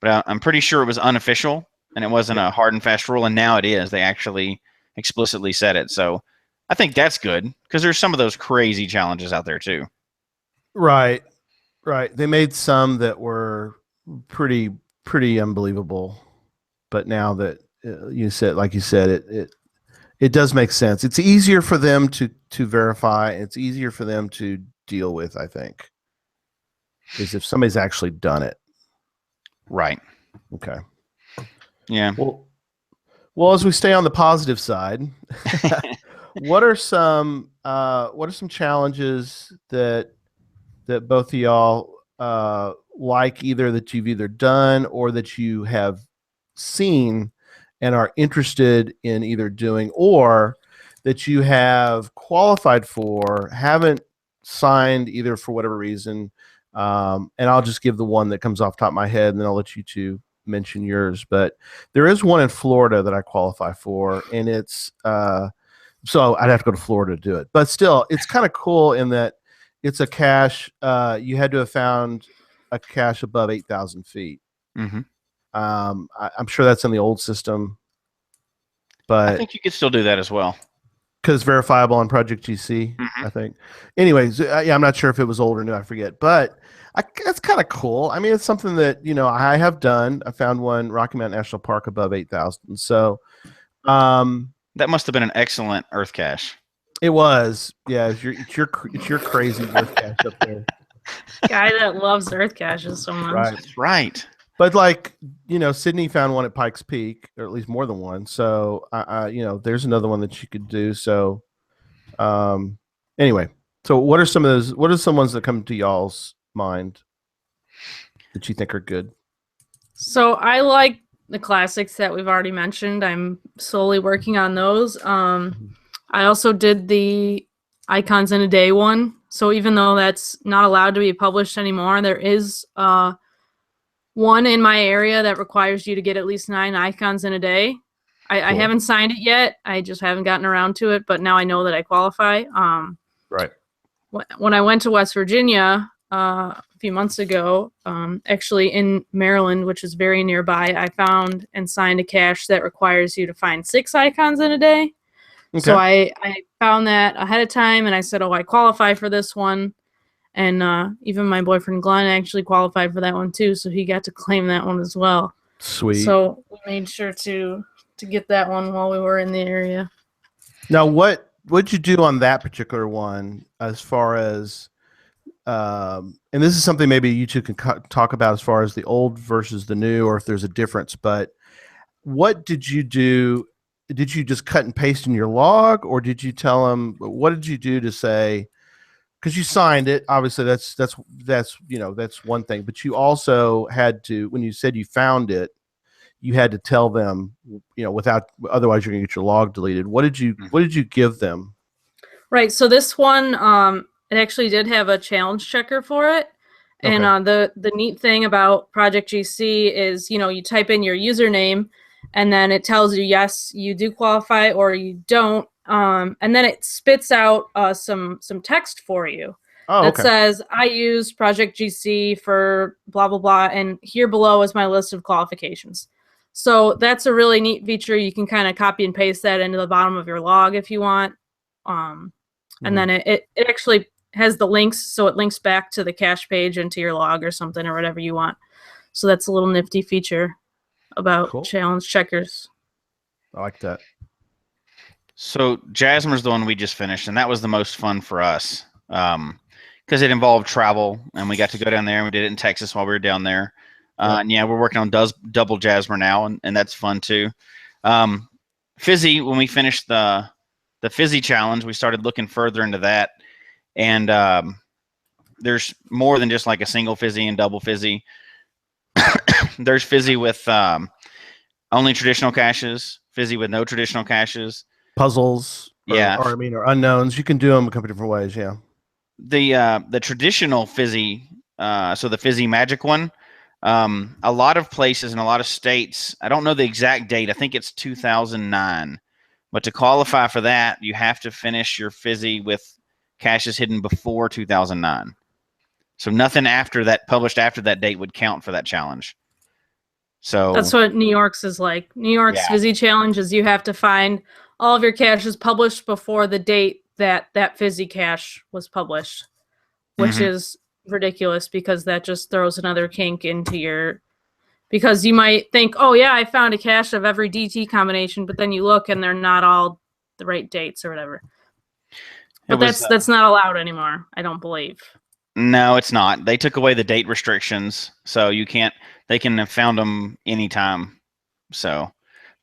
But I'm pretty sure it was unofficial and it wasn't a hard and fast rule. And now it is. They actually explicitly said it. So I think that's good because there's some of those crazy challenges out there too. Right. They made some that were pretty unbelievable. But now that like you said, it does make sense. It's easier for them to verify. It's easier for them to deal with, I think, is if somebody's actually done it. Right. Okay. Yeah. Well, as we stay on the positive side, what are some challenges that both of y'all like, either that you've either done or that you have seen and are interested in either doing, or that you have qualified for, haven't signed either for whatever reason? And I'll just give the one that comes off the top of my head, and then I'll let you two mention yours. But there is one in Florida that I qualify for, and it's so I'd have to go to Florida to do it. But still, it's kind of cool in that it's a cache. You had to have found a cache above 8,000 feet. Mm-hmm. I'm sure that's in the old system, but I think you could still do that as well because it's verifiable on Project GC. Mm-hmm. I think. Anyways, yeah, I'm not sure if it was old or new. I forget, but it's kind of cool. I mean, it's something that I have done. I found one Rocky Mountain National Park above 8,000. So, that must have been an excellent Earth cache. It was. Yeah, it's your crazy Earth cache up there. Guy that loves Earth caches so much. Right. That's right. But like, Sydney found one at Pikes Peak, or at least more than one. So, there's another one that you could do. So, anyway, so what are some ones that come to y'all's mind that you think are good? So I like the classics that we've already mentioned. I'm slowly working on those. I also did the Icons in a Day one. So even though that's not allowed to be published anymore, there is one in my area that requires you to get at least 9 icons in a day. Cool. I haven't signed it yet. I just haven't gotten around to it, but now I know that I qualify. Right. When I went to West Virginia a few months ago, actually in Maryland, which is very nearby, I found and signed a cache that requires you to find 6 icons in a day. Okay. So I found that ahead of time, and I said, I qualify for this one. And even my boyfriend Glenn actually qualified for that one too, so he got to claim that one as well. Sweet. So we made sure to get that one while we were in the area. Now, what'd you do on that particular one as far as, and this is something maybe you two can talk about as far as the old versus the new, or if there's a difference, but what did you do? Did you just cut and paste in your log, or did you tell them, what did you do to say, because you signed it, obviously that's one thing, but you also had to, when you said you found it, you had to tell them, otherwise you're gonna get your log deleted. What did you give them? Right. So this one, it actually did have a challenge checker for it. Okay. And the neat thing about Project GC is, you type in your username, and then it tells you, yes, you do qualify or you don't. And then it spits out some text for you that says, I used Project GC for blah, blah, blah. And here below is my list of qualifications. So that's a really neat feature. You can kind of copy and paste that into the bottom of your log if you want. And then it actually has the links, so it links back to the cache page and to your log or something or whatever you want. So that's a little nifty feature about challenge checkers. I like that. So Jasmer's the one we just finished, and that was the most fun for us because it involved travel, and we got to go down there, and we did it in Texas while we were down there. And yeah, we're working on double Jasmer now, and that's fun too. Fizzy, when we finished the Fizzy challenge, we started looking further into that, and there's more than just like a single Fizzy and double Fizzy. There's Fizzy with only traditional caches, Fizzy with no traditional caches, puzzles, or unknowns. You can do them a couple different ways. Yeah, the traditional Fizzy, so the Fizzy Magic one. A lot of places in a lot of states, I don't know the exact date. I think it's 2009. But to qualify for that, you have to finish your Fizzy with caches hidden before 2009. So nothing after that, published after that date, would count for that challenge. So that's what New York's is like. New York's Fizzy challenge is you have to find all of your caches published before the date that Fizzy cache was published, which is ridiculous because that just throws another kink into your... Because you might think, oh, yeah, I found a cache of every DT combination, but then you look and they're not all the right dates or whatever. But that's not allowed anymore, I don't believe. No, it's not. They took away the date restrictions, so you can't... They can have found them anytime. So,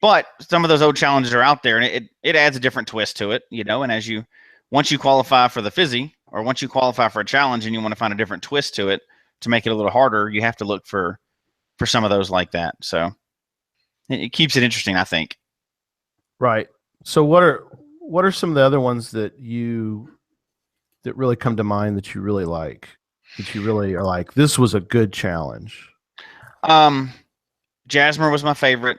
but some of those old challenges are out there, and it adds a different twist to it, you know. And once you qualify for the Fizzy, or once you qualify for a challenge and you want to find a different twist to it to make it a little harder, you have to look for some of those like that. So it keeps it interesting, I think. Right. So what are some of the other ones that really come to mind that you really like, that you really are like, this was a good challenge? Jasmer was my favorite.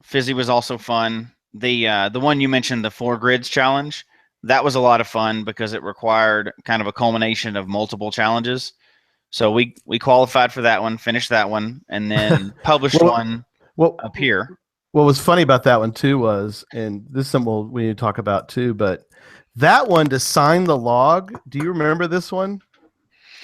Fizzy was also fun. The one you mentioned, the 4 grids challenge, that was a lot of fun because it required kind of a culmination of multiple challenges. So we qualified for that one, finished that one, and then published one up here. What was funny about that one too was, and this is something we need to talk about too, but that one, to sign the log, do you remember this one?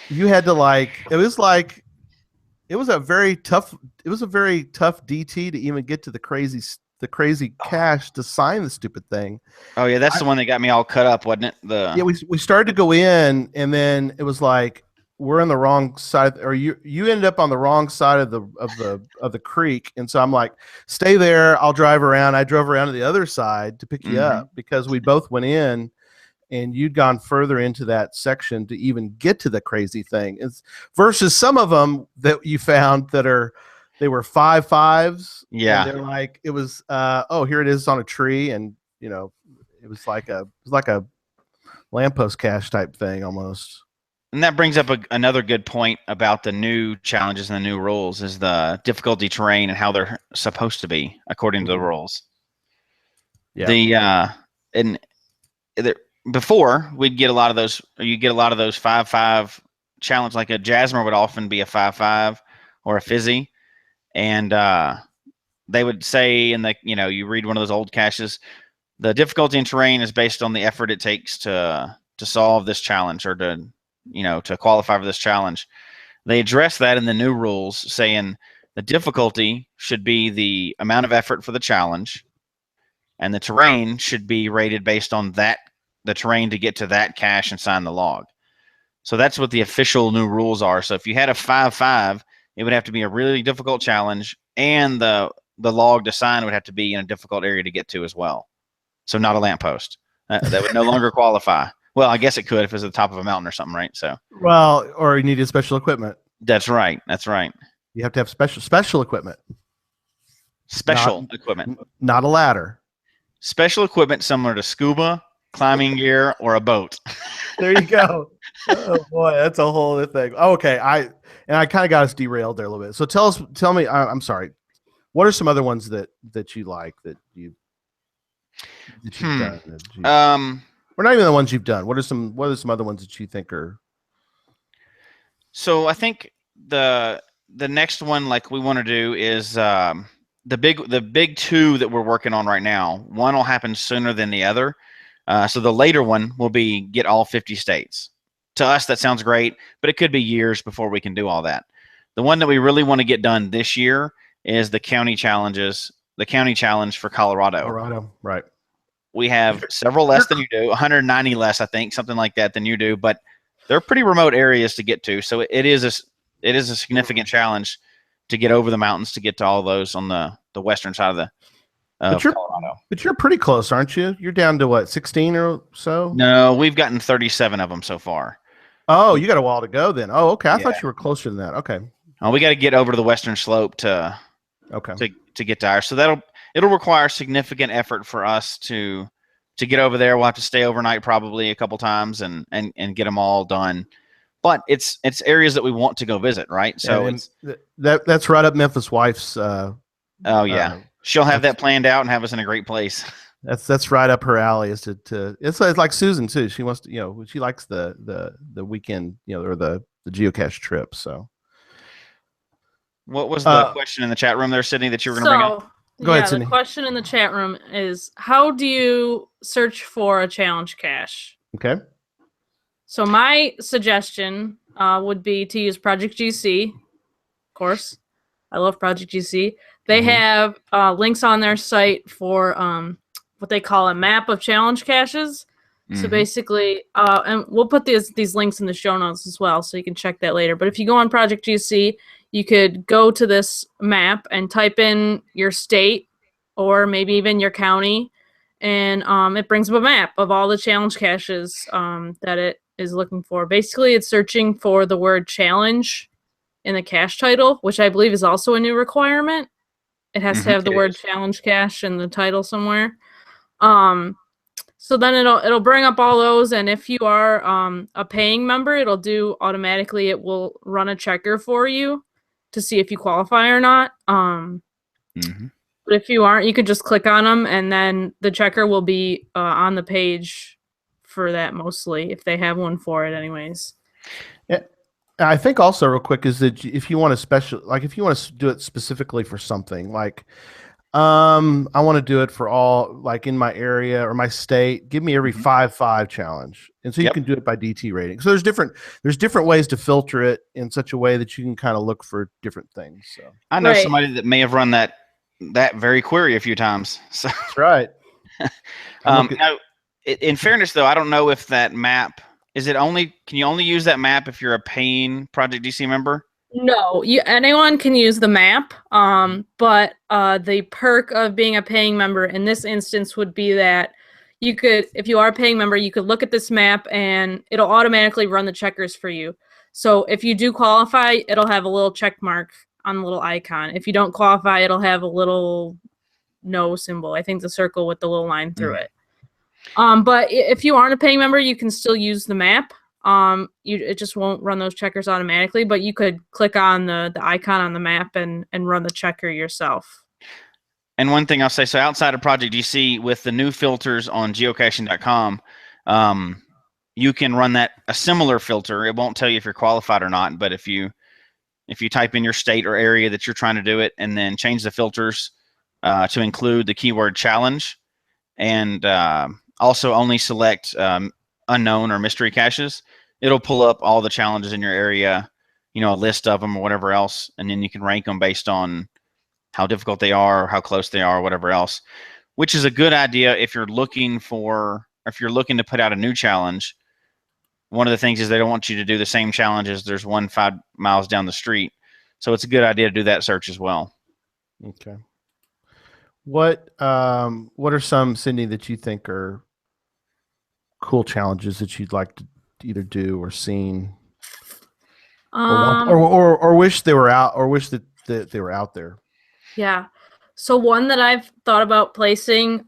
You had to it was a very tough DT to even get to the crazy cache to sign the stupupid thing. Oh yeah, that's the one that got me all cut up, wasn't it? Yeah, we started to go in, and then it was like, we're on the wrong side, or you ended up on the wrong side of the creek, and so I'm like, stay there, I'll drive around. I drove around to the other side to pick you up because we both went in, and you'd gone further into that section to even get to the crazy thing. It's versus some of them that you found that they were 5.5s. Yeah, they're like, it was here it is on a tree, and you know, it was like a lamppost cache type thing almost. And that brings up another good point about the new challenges and the new rules is the difficulty terrain and how they're supposed to be according to the rules. Yeah. Before we'd get a lot of those, or you get a lot of those 5.5 challenge, like a Jasmer would often be a 5.5 or a Fizzy. And they would say you read one of those old caches, the difficulty in terrain is based on the effort it takes to solve this challenge or to qualify for this challenge. They address that in the new rules, saying the difficulty should be the amount of effort for the challenge, and the terrain should be rated based on the terrain to get to that cache and sign the log. So that's what the official new rules are. So if you had a 5.5, it would have to be a really difficult challenge, and the log to sign would have to be in a difficult area to get to as well. So not a lamppost. That would no longer qualify. Well, I guess it could if it was at the top of a mountain or something, right? So, well, or you needed special equipment. That's right. That's right. You have to have special equipment. Special equipment. Not a ladder. Special equipment similar to scuba, climbing gear, or a boat. There you go. Oh boy, that's a whole other thing. Oh, okay, I kind of got us derailed there a little bit. So tell me. I'm sorry. What are some other ones that you like that you've done? Or not even the ones you've done. What are some other ones that you think are? So I think the next one like we want to do is the big two that we're working on right now, one will happen sooner than the other. So the later one will be get all 50 states. To us, that sounds great, but it could be years before we can do all that. The one that we really want to get done this year is the county challenges, the county challenge for Colorado. Colorado, right. We have several less than you do, 190 less, I think, something like that than you do, but they're pretty remote areas to get to. So it is a significant challenge to get over the mountains to get to all those on the western side of Colorado. But you're pretty close, aren't you? You're down to what, 16 or so? No, we've gotten 37 of them so far. Oh, you got a while to go then. Oh, okay. I Yeah. thought you were closer than that. Okay. We got to get over to the western slope to get to ours. So it'll require significant effort for us to get over there. We'll have to stay overnight probably a couple times and get them all done. But it's areas that we want to go visit, right? So that's right up Memphis' wife's. She'll have that planned out and have us in a great place. That's right up her alley. Is to it's like Susan too. She wants to, she likes the weekend, or the geocache trip. So, what was the question in the chat room there, Sydney, that you were going to bring up? Go ahead, Sydney. The question in the chat room is, how do you search for a challenge cache? Okay. So my suggestion would be to use Project GC. Of course, I love Project GC. They have links on their site for what they call a map of challenge caches. So basically, and we'll put these links in the show notes as well, so you can check that later. But if you go on Project GC, you could go to this map and type in your state or maybe even your county, and it brings up a map of all the challenge caches that it is looking for. Basically, it's searching for the word challenge in the cache title, which I believe is also a new requirement. It has to have the word challenge cache in the title somewhere. So then it'll bring up all those, and if you are a paying member, it will run a checker for you to see if you qualify or not. But if you aren't, you could just click on them, and then the checker will be on the page for that, mostly, if they have one for it anyways. Yeah. I think also real quick is that if you want to do it specifically for something, like I want to do it for all, like in my area or my state, give me every 5-5 challenge. And so you can do it by DT rating. So there's different ways to filter it in such a way that you can kind of look for different things. So I know somebody that may have run that very query a few times. So that's right. Now, in fairness though, I don't know if that map can you only use that map if you're a paying Project DC member? No, anyone can use the map, but the perk of being a paying member in this instance would be that you could, if you are a paying member, you could look at this map and it'll automatically run the checkers for you. So if you do qualify, it'll have a little check mark on the little icon. If you don't qualify, it'll have a little no symbol. I think the circle with the little line through it. But if you aren't a paying member, you can still use the map. It just won't run those checkers automatically, but you could click on the icon on the map and run the checker yourself. And one thing I'll say, so outside of Project DC, with the new filters on geocaching.com, you can run a similar filter. It won't tell you if you're qualified or not, but if you type in your state or area that you're trying to do it, and then change the filters to include the keyword challenge, and also only select unknown or mystery caches, it'll pull up all the challenges in your area, a list of them or whatever else, and then you can rank them based on how difficult they are, how close they are, whatever else, which is a good idea if you're looking to put out a new challenge. One of the things is they don't want you to do the same challenge as there's one 5 miles down the street. So it's a good idea to do that search as well. Okay. What are some, Cindy, that you think are cool challenges that you'd like to either do or seen, or wish they were out, or wish that they were out there? Yeah. So one that I've thought about placing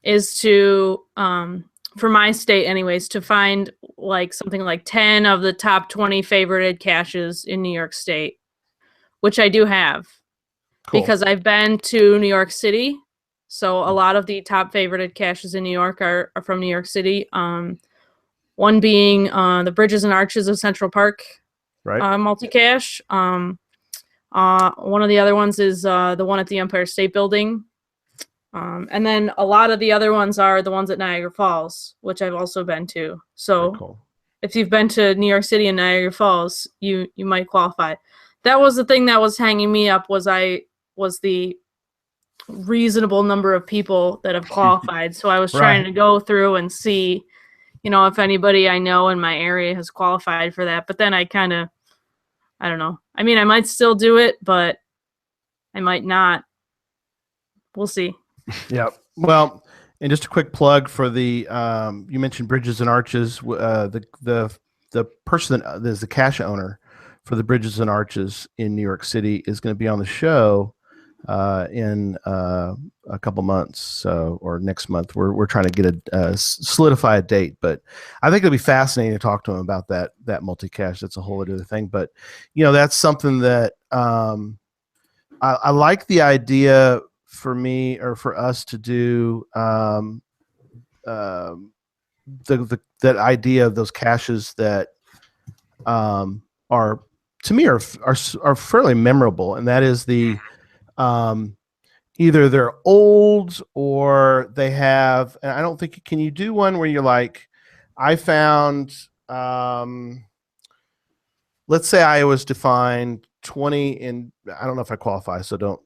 is to for my state anyways, to find like something like 10 of the top 20 favorited caches in New York State, which I do have. Cool. Because I've been to New York City. So a lot of the top favorited caches in New York are from New York City. One being the Bridges and Arches of Central Park, right? Multi-cache. One of the other ones is the one at the Empire State Building. And then a lot of the other ones are the ones at Niagara Falls, which I've also been to. So Cool. if you've been to New York City and Niagara Falls, you might qualify. That was the thing that was hanging me up, was the reasonable number of people that have qualified. So I was trying to go through and see, if anybody I know in my area has qualified for that. But then I don't know. I mean, I might still do it, but I might not. We'll see. Yeah. Well, and just a quick plug for the you mentioned Bridges and Arches. The person that is the cache owner for the Bridges and Arches in New York City is going to be on the show in a couple months, or next month. We're trying to get a solidify a date, but I think it'll be fascinating to talk to him about that multi-cache. That's a whole other thing, but that's something that I like the idea for me, or for us to do that idea of those caches that are, to me, are fairly memorable, and that is the either they're old or they have, and I don't think, can you do one where you're like, I found let's say I was defined 20, and I don't know if I qualify, so don't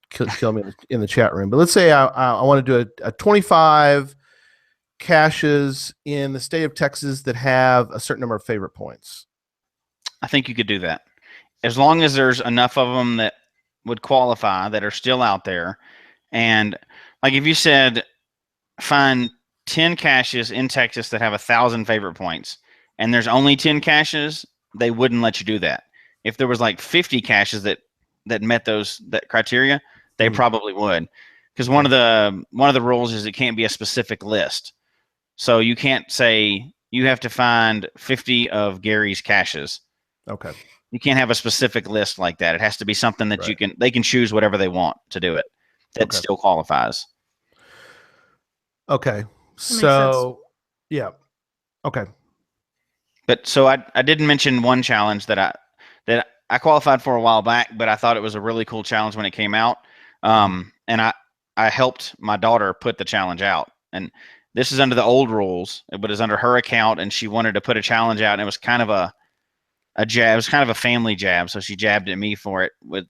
kill me in the chat room, but let's say I want to do a 25 caches in the state of Texas that have a certain number of favorite points. I think you could do that, as long as there's enough of them that would qualify, that are still out there. And like if you said find 10 caches in Texas that have 1,000 favorite points, and there's only 10 caches, they wouldn't let you do that. If there was like 50 caches that met that criteria, they probably would, because one of the rules is it can't be a specific list. So you can't say you have to find 50 of Gary's caches. Okay. You can't have a specific list like that. It has to be something that they can choose whatever they want to do it. That still qualifies. Okay. So, yeah. Okay. But so I didn't mention one challenge that I qualified for a while back, but I thought it was a really cool challenge when it came out. And I helped my daughter put the challenge out, and this is under the old rules, but it's under her account, and she wanted to put a challenge out, and it was kind of a jab. It was kind of a family jab, so she jabbed at me for it with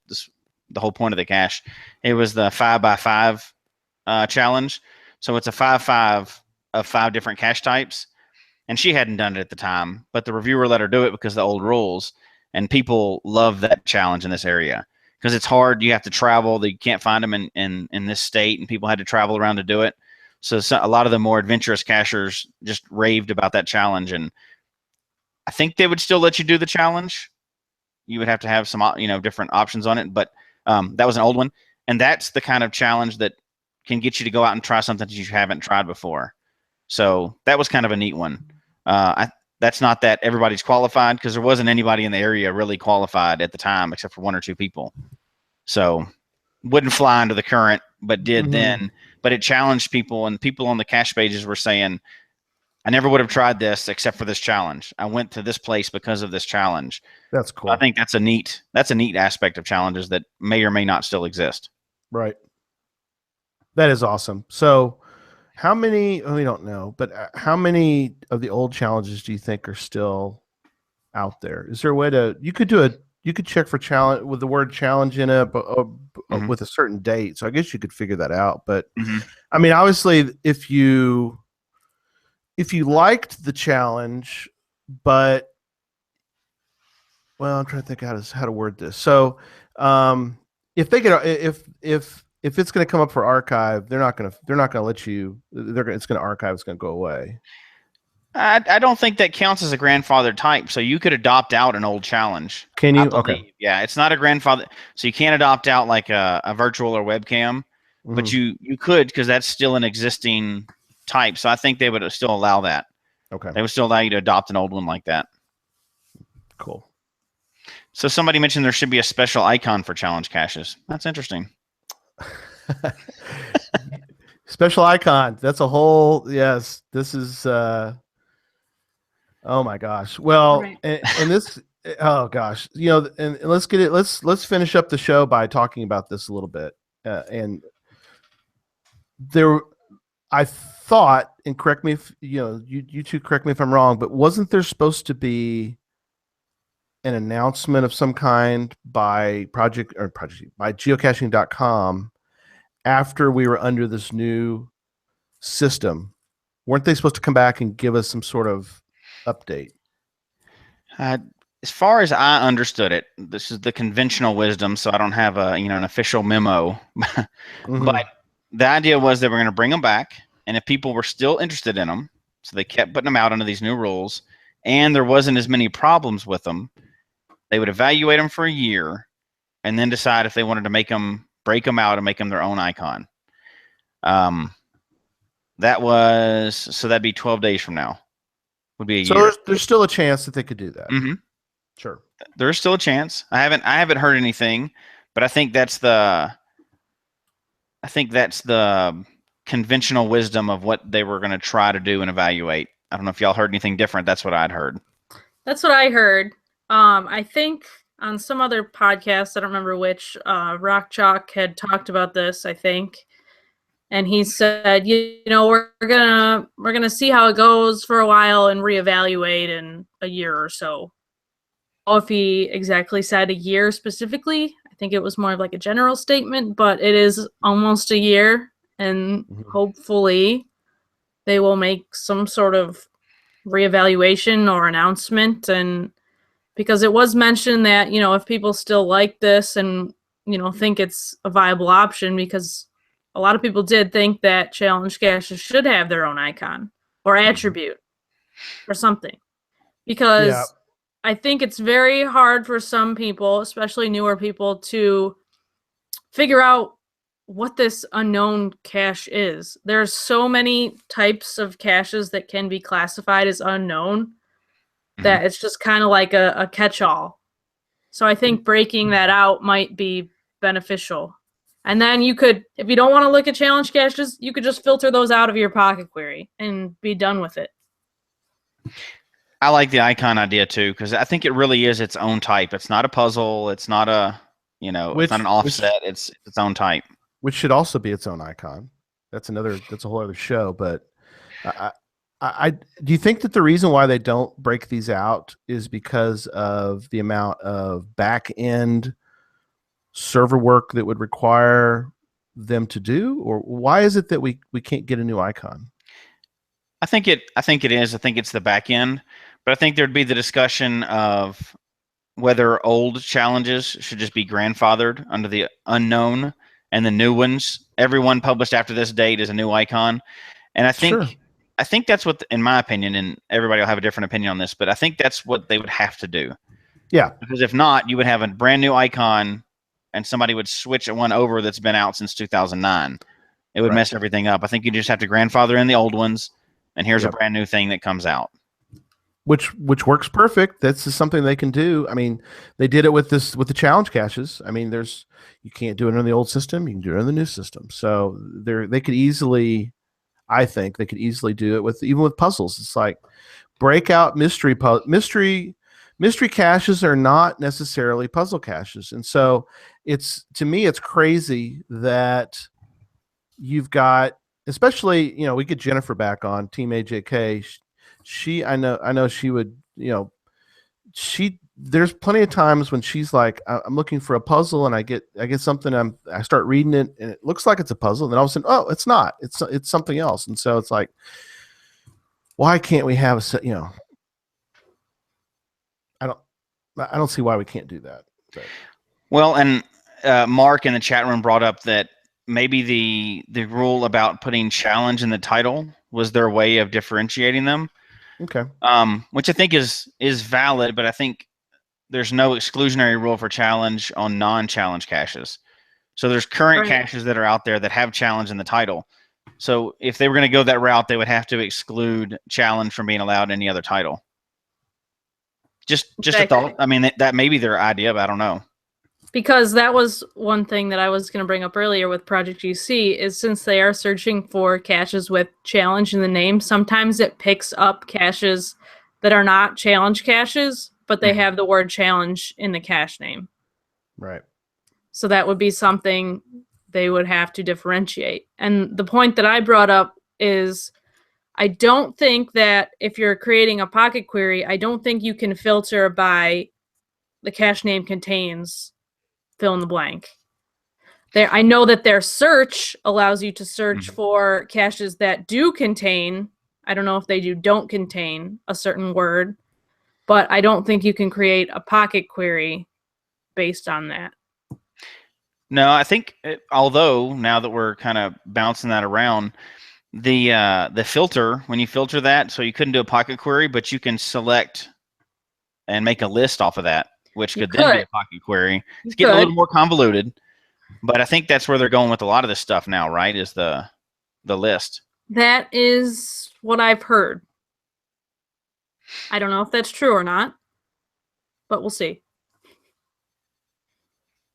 the whole point of the cache. It was the 5x5 challenge. So it's a 5x5 of 5 different cache types, and she hadn't done it at the time, but the reviewer let her do it because of the old rules, and people love that challenge in this area because it's hard. You have to travel. You can't find them in this state, and people had to travel around to do it. So a lot of the more adventurous cachers just raved about that challenge, and I think they would still let you do the challenge. You would have to have some, different options on it, but that was an old one, and that's the kind of challenge that can get you to go out and try something that you haven't tried before. So that was kind of a neat one. That's not that everybody's qualified, because there wasn't anybody in the area really qualified at the time except for 1 or 2 people. So wouldn't fly into the current, but did then. But it challenged people, and people on the cache pages were saying, I never would have tried this except for this challenge. I went to this place because of this challenge. That's cool. I think that's a neat aspect of challenges that may or may not still exist. Right. That is awesome. So how many, we don't know, but how many of the old challenges do you think are still out there? Is there a way you could check for challenge with the word challenge in it, but with a certain date. So I guess you could figure that out. But I mean, obviously if you liked the challenge, but, well, I'm trying to think how to word this. So if they get, if it's going to come up for archive, they're not going to let you. It's going to archive. It's going to go away. I don't think that counts as a grandfathered type. So you could adopt out an old challenge. Can you? Okay. Yeah, it's not a grandfather. So you can't adopt out like a virtual or webcam, but you could, because that's still an existing type. So I think they would still allow that. Okay. They would still allow you to adopt an old one like that. Cool. So somebody mentioned there should be a special icon for challenge caches. That's interesting. Special icon. That's a whole, yes. This is oh my gosh. Well, right. and this Oh gosh, and let's get it. Let's finish up the show by talking about this a little bit. And there, I thought, and correct me if you two correct me if I'm wrong, but wasn't there supposed to be an announcement of some kind by by geocaching.com after we were under this new system? Weren't they supposed to come back and give us some sort of update? As far as I understood it, this is the conventional wisdom, so I don't have an official memo. But the idea was they were going to bring them back, and if people were still interested in them, so they kept putting them out under these new rules, and there wasn't as many problems with them, they would evaluate them for a year, and then decide if they wanted to break them out and make them their own icon. That'd be 12 days from now. Would be a year. So there's still a chance that they could do that. Mm-hmm. Sure. There's still a chance. I haven't heard anything, but I think that's the conventional wisdom of what they were going to try to do and evaluate. I don't know if y'all heard anything different. That's what I'd heard. That's what I heard. I think on some other podcast, I don't remember which, Rock Chalk had talked about this, I think. And he said, we're gonna see how it goes for a while and reevaluate in a year or so. I don't know if he exactly said a year specifically. I think it was more of like a general statement, but it is almost a year, and hopefully they will make some sort of reevaluation or announcement. And because it was mentioned that, if people still like this and, think it's a viable option, because a lot of people did think that challenge caches should have their own icon or attribute or something. Because I think it's very hard for some people, especially newer people, to figure out what this unknown cache is. There's so many types of caches that can be classified as unknown that it's just kind of like a catch-all. So I think breaking that out might be beneficial. And then you could, if you don't want to look at challenge caches, you could just filter those out of your pocket query and be done with it. I like the icon idea too, because I think it really is its own type. It's not a puzzle. It's not it's not an offset. It's its own type. Which should also be its own icon. That's a whole other show. But I do you think that the reason why they don't break these out is because of the amount of back end server work that would require them to do, or why is it that we can't get a new icon? I think it is. I think it's the back end, but I think there'd be the discussion of whether old challenges should just be grandfathered under the unknown, and the new ones, everyone published after this date, is a new icon. And I think that's what, in my opinion, and everybody will have a different opinion on this, but I think that's what they would have to do. Yeah. Because if not, you would have a brand new icon and somebody would switch one over that's been out since 2009. It would mess everything up. I think you just have to grandfather in the old ones, and here's a brand new thing that comes out. Which works perfect. That's just something they can do. I mean, they did it with the challenge caches. I mean, you can't do it in the old system. You can do it in the new system. So they could easily, I think they could easily do it even with puzzles. It's like breakout mystery caches are not necessarily puzzle caches. And so to me, it's crazy that you've got, especially, we get Jennifer back on Team AJK. I know she would, there's plenty of times when she's like, I'm looking for a puzzle, and I get something, I start reading it, and it looks like it's a puzzle, and then all of a sudden, oh, it's not, it's something else. And so it's like, why can't we have I don't see why we can't do that. But. Well, and Mark in the chat room brought up that maybe the rule about putting challenge in the title was their way of differentiating them. Okay. Which I think is valid, but I think there's no exclusionary rule for challenge on non-challenge caches. So there's current caches that are out there that have challenge in the title. So if they were going to go that route, they would have to exclude challenge from being allowed in any other title. Just a thought. I mean, that may be their idea, but I don't know. Because that was one thing that I was going to bring up earlier with Project GC, is since they are searching for caches with challenge in the name, sometimes it picks up caches that are not challenge caches, but they have the word challenge in the cache name. Right. So that would be something they would have to differentiate. And the point that I brought up is I don't think that if you're creating a pocket query, I don't think you can filter by the cache name contains fill in the blank. I know that their search allows you to search for caches that do contain, I don't know if they don't contain a certain word, but I don't think you can create a pocket query based on that. No, I think although now that we're kind of bouncing that around, the filter, when you filter that, so you couldn't do a pocket query, but you can select and make a list off of that, which could then be a pocket query. It's getting a little more convoluted, but I think that's where they're going with a lot of this stuff now, right? Is the list. That is what I've heard. I don't know if that's true or not, but we'll see.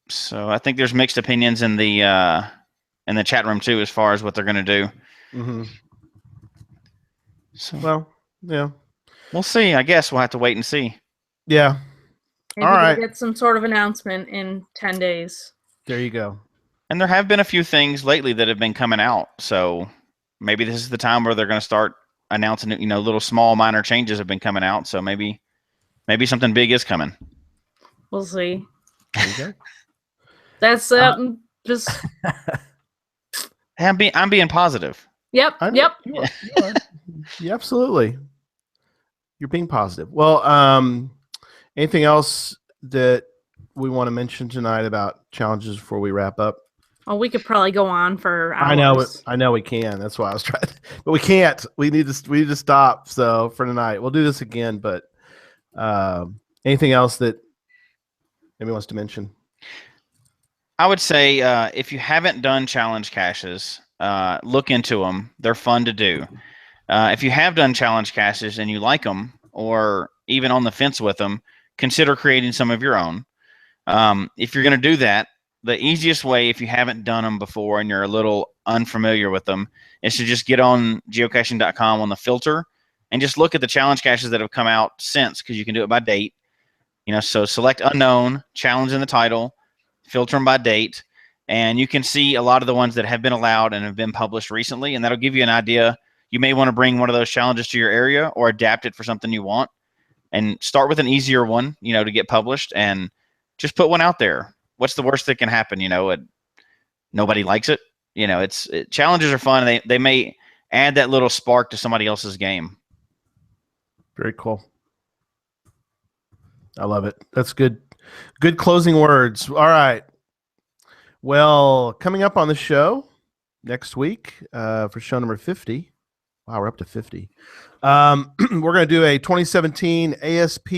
So I think there's mixed opinions in the chat room too, as far as what they're going to do. Mm-hmm. So, well, yeah, we'll see. I guess we'll have to wait and see. Yeah. Maybe we'll get some sort of announcement in 10 days. There you go. And there have been a few things lately that have been coming out. So maybe this is the time where they're going to start announcing, little small minor changes have been coming out. So maybe something big is coming. We'll see. There you go. That's just. I'm being positive. Yep. Yep. Yeah, absolutely. You're being positive. Well, anything else that we want to mention tonight about challenges before we wrap up? Oh, we could probably go on for hours. I know we can. That's why I was trying, but we can't. We need to stop. So for tonight, we'll do this again. But anything else that anybody wants to mention? I would say if you haven't done challenge caches, look into them. They're fun to do. If you have done challenge caches and you like them, or even on the fence with them, consider creating some of your own. If you're going to do that, the easiest way, if you haven't done them before and you're a little unfamiliar with them, is to just get on geocaching.com on the filter and just look at the challenge caches that have come out since, because you can do it by date. So select unknown, challenge in the title, filter them by date, and you can see a lot of the ones that have been allowed and have been published recently, and that'll give you an idea. You may want to bring one of those challenges to your area or adapt it for something you want, and start with an easier one, to get published, and just put one out there. What's the worst that can happen? Nobody likes it. Challenges are fun. They may add that little spark to somebody else's game. Very cool. I love it. That's good. Good closing words. All right. Well, coming up on the show next week for show number 50. Wow, we're up to 50. We're going to do a 2017 ASP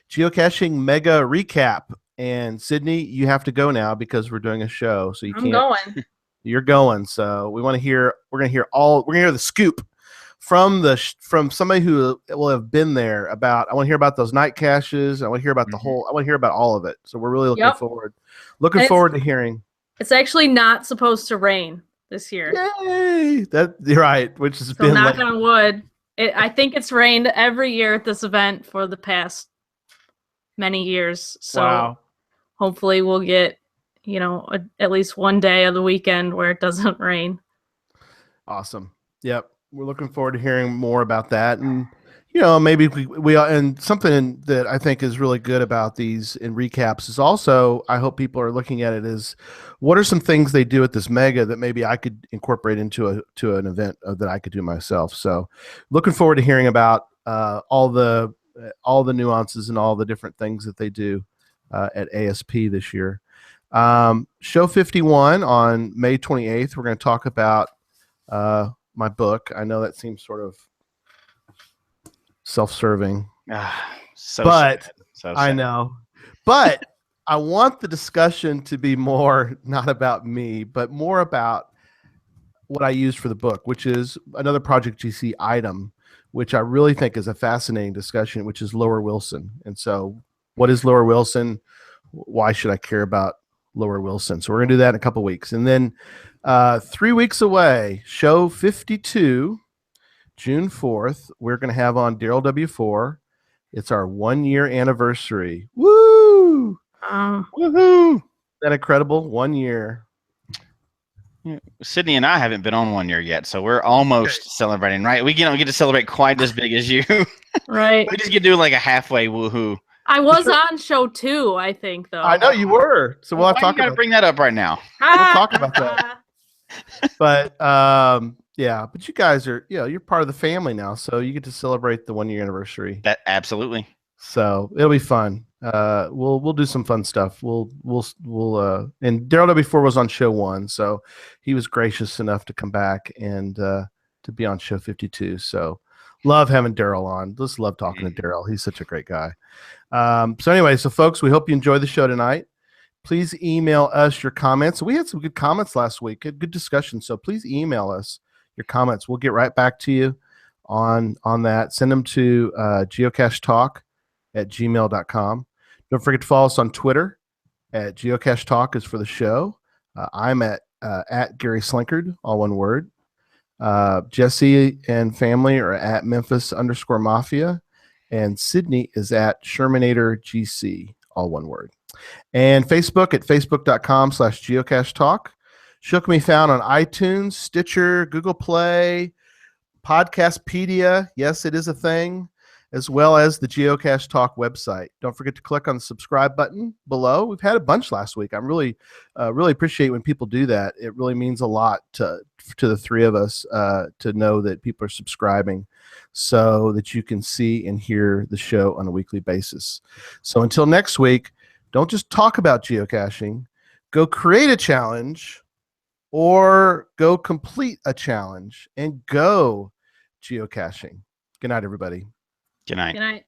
Geocaching Mega Recap. And Sydney, you have to go now because we're doing a show, so you can't. I'm going. You're going. So we want to hear. We're going to hear the scoop from somebody who will have been there. I want to hear about those night caches. I want to hear about I want to hear about all of it. So we're really looking forward to hearing. It's actually not supposed to rain this year. Yay! You're right. Which has been knock on wood. I think it's rained every year at this event for the past many years. So hopefully we'll get, at least one day of the weekend where it doesn't rain. Awesome. Yep. We're looking forward to hearing more about that. And, maybe we and something that I think is really good about these in recaps is also, I hope people are looking at it as what are some things they do at this mega that maybe I could incorporate into an event that I could do myself. So looking forward to hearing about all the nuances and all the different things that they do at ASP this year. Show 51 on May 28th, we're going to talk about my book. I know that seems sort of self-serving, sad. I know. But I want the discussion to be more not about me, but more about what I used for the book, which is another Project GC item, which I really think is a fascinating discussion, which is Lower Wilson. And so what is Lower Wilson? Why should I care about Lower Wilson? So we're going to do that in a couple of weeks. And then 3 weeks away, show 52, June 4th, we're going to have on Daryl W4. It's our 1 year anniversary. Woo! Woohoo! Is that incredible? 1 year. Sydney and I haven't been on 1 year yet, so we're almost celebrating, right? We don't get to celebrate quite as big as you. Right. We just get to do like a halfway woohoo. I was on show 2, I think, though. I know you were. So we'll have to Why talk you gotta about bring that up right now? We'll talk about that. But yeah, but you guys are, you're part of the family now, so you get to celebrate the 1 year anniversary. That absolutely. So it'll be fun. We'll do some fun stuff. We'll and Daryl W4 was on show 1, so he was gracious enough to come back and to be on show 52. So love having Daryl on. Just love talking to Daryl. He's such a great guy. So anyway, so folks, we hope you enjoy the show tonight. Please email us your comments. We had some good comments last week, good discussion. So please email us your comments. We'll get right back to you on that. Send them to geocachetalk@gmail.com. Don't forget to follow us on Twitter at Geocache Talk is for the show. I'm at Gary Slinkard, all one word. Jesse and family are at Memphis_Mafia, and Sydney is at Shermanator GC, all one word. And Facebook at facebook.com/Geocache Talk. Show can be found on iTunes, Stitcher, Google Play, Podcastpedia. Yes, it is a thing, as well as the Geocache Talk website. Don't forget to click on the subscribe button below. We've had a bunch last week. I'm really appreciate when people do that. It really means a lot to the three of us to know that people are subscribing so that you can see and hear the show on a weekly basis. So until next week, don't just talk about geocaching. Go create a challenge or go complete a challenge and go geocaching. Good night, everybody. Good night. Good night.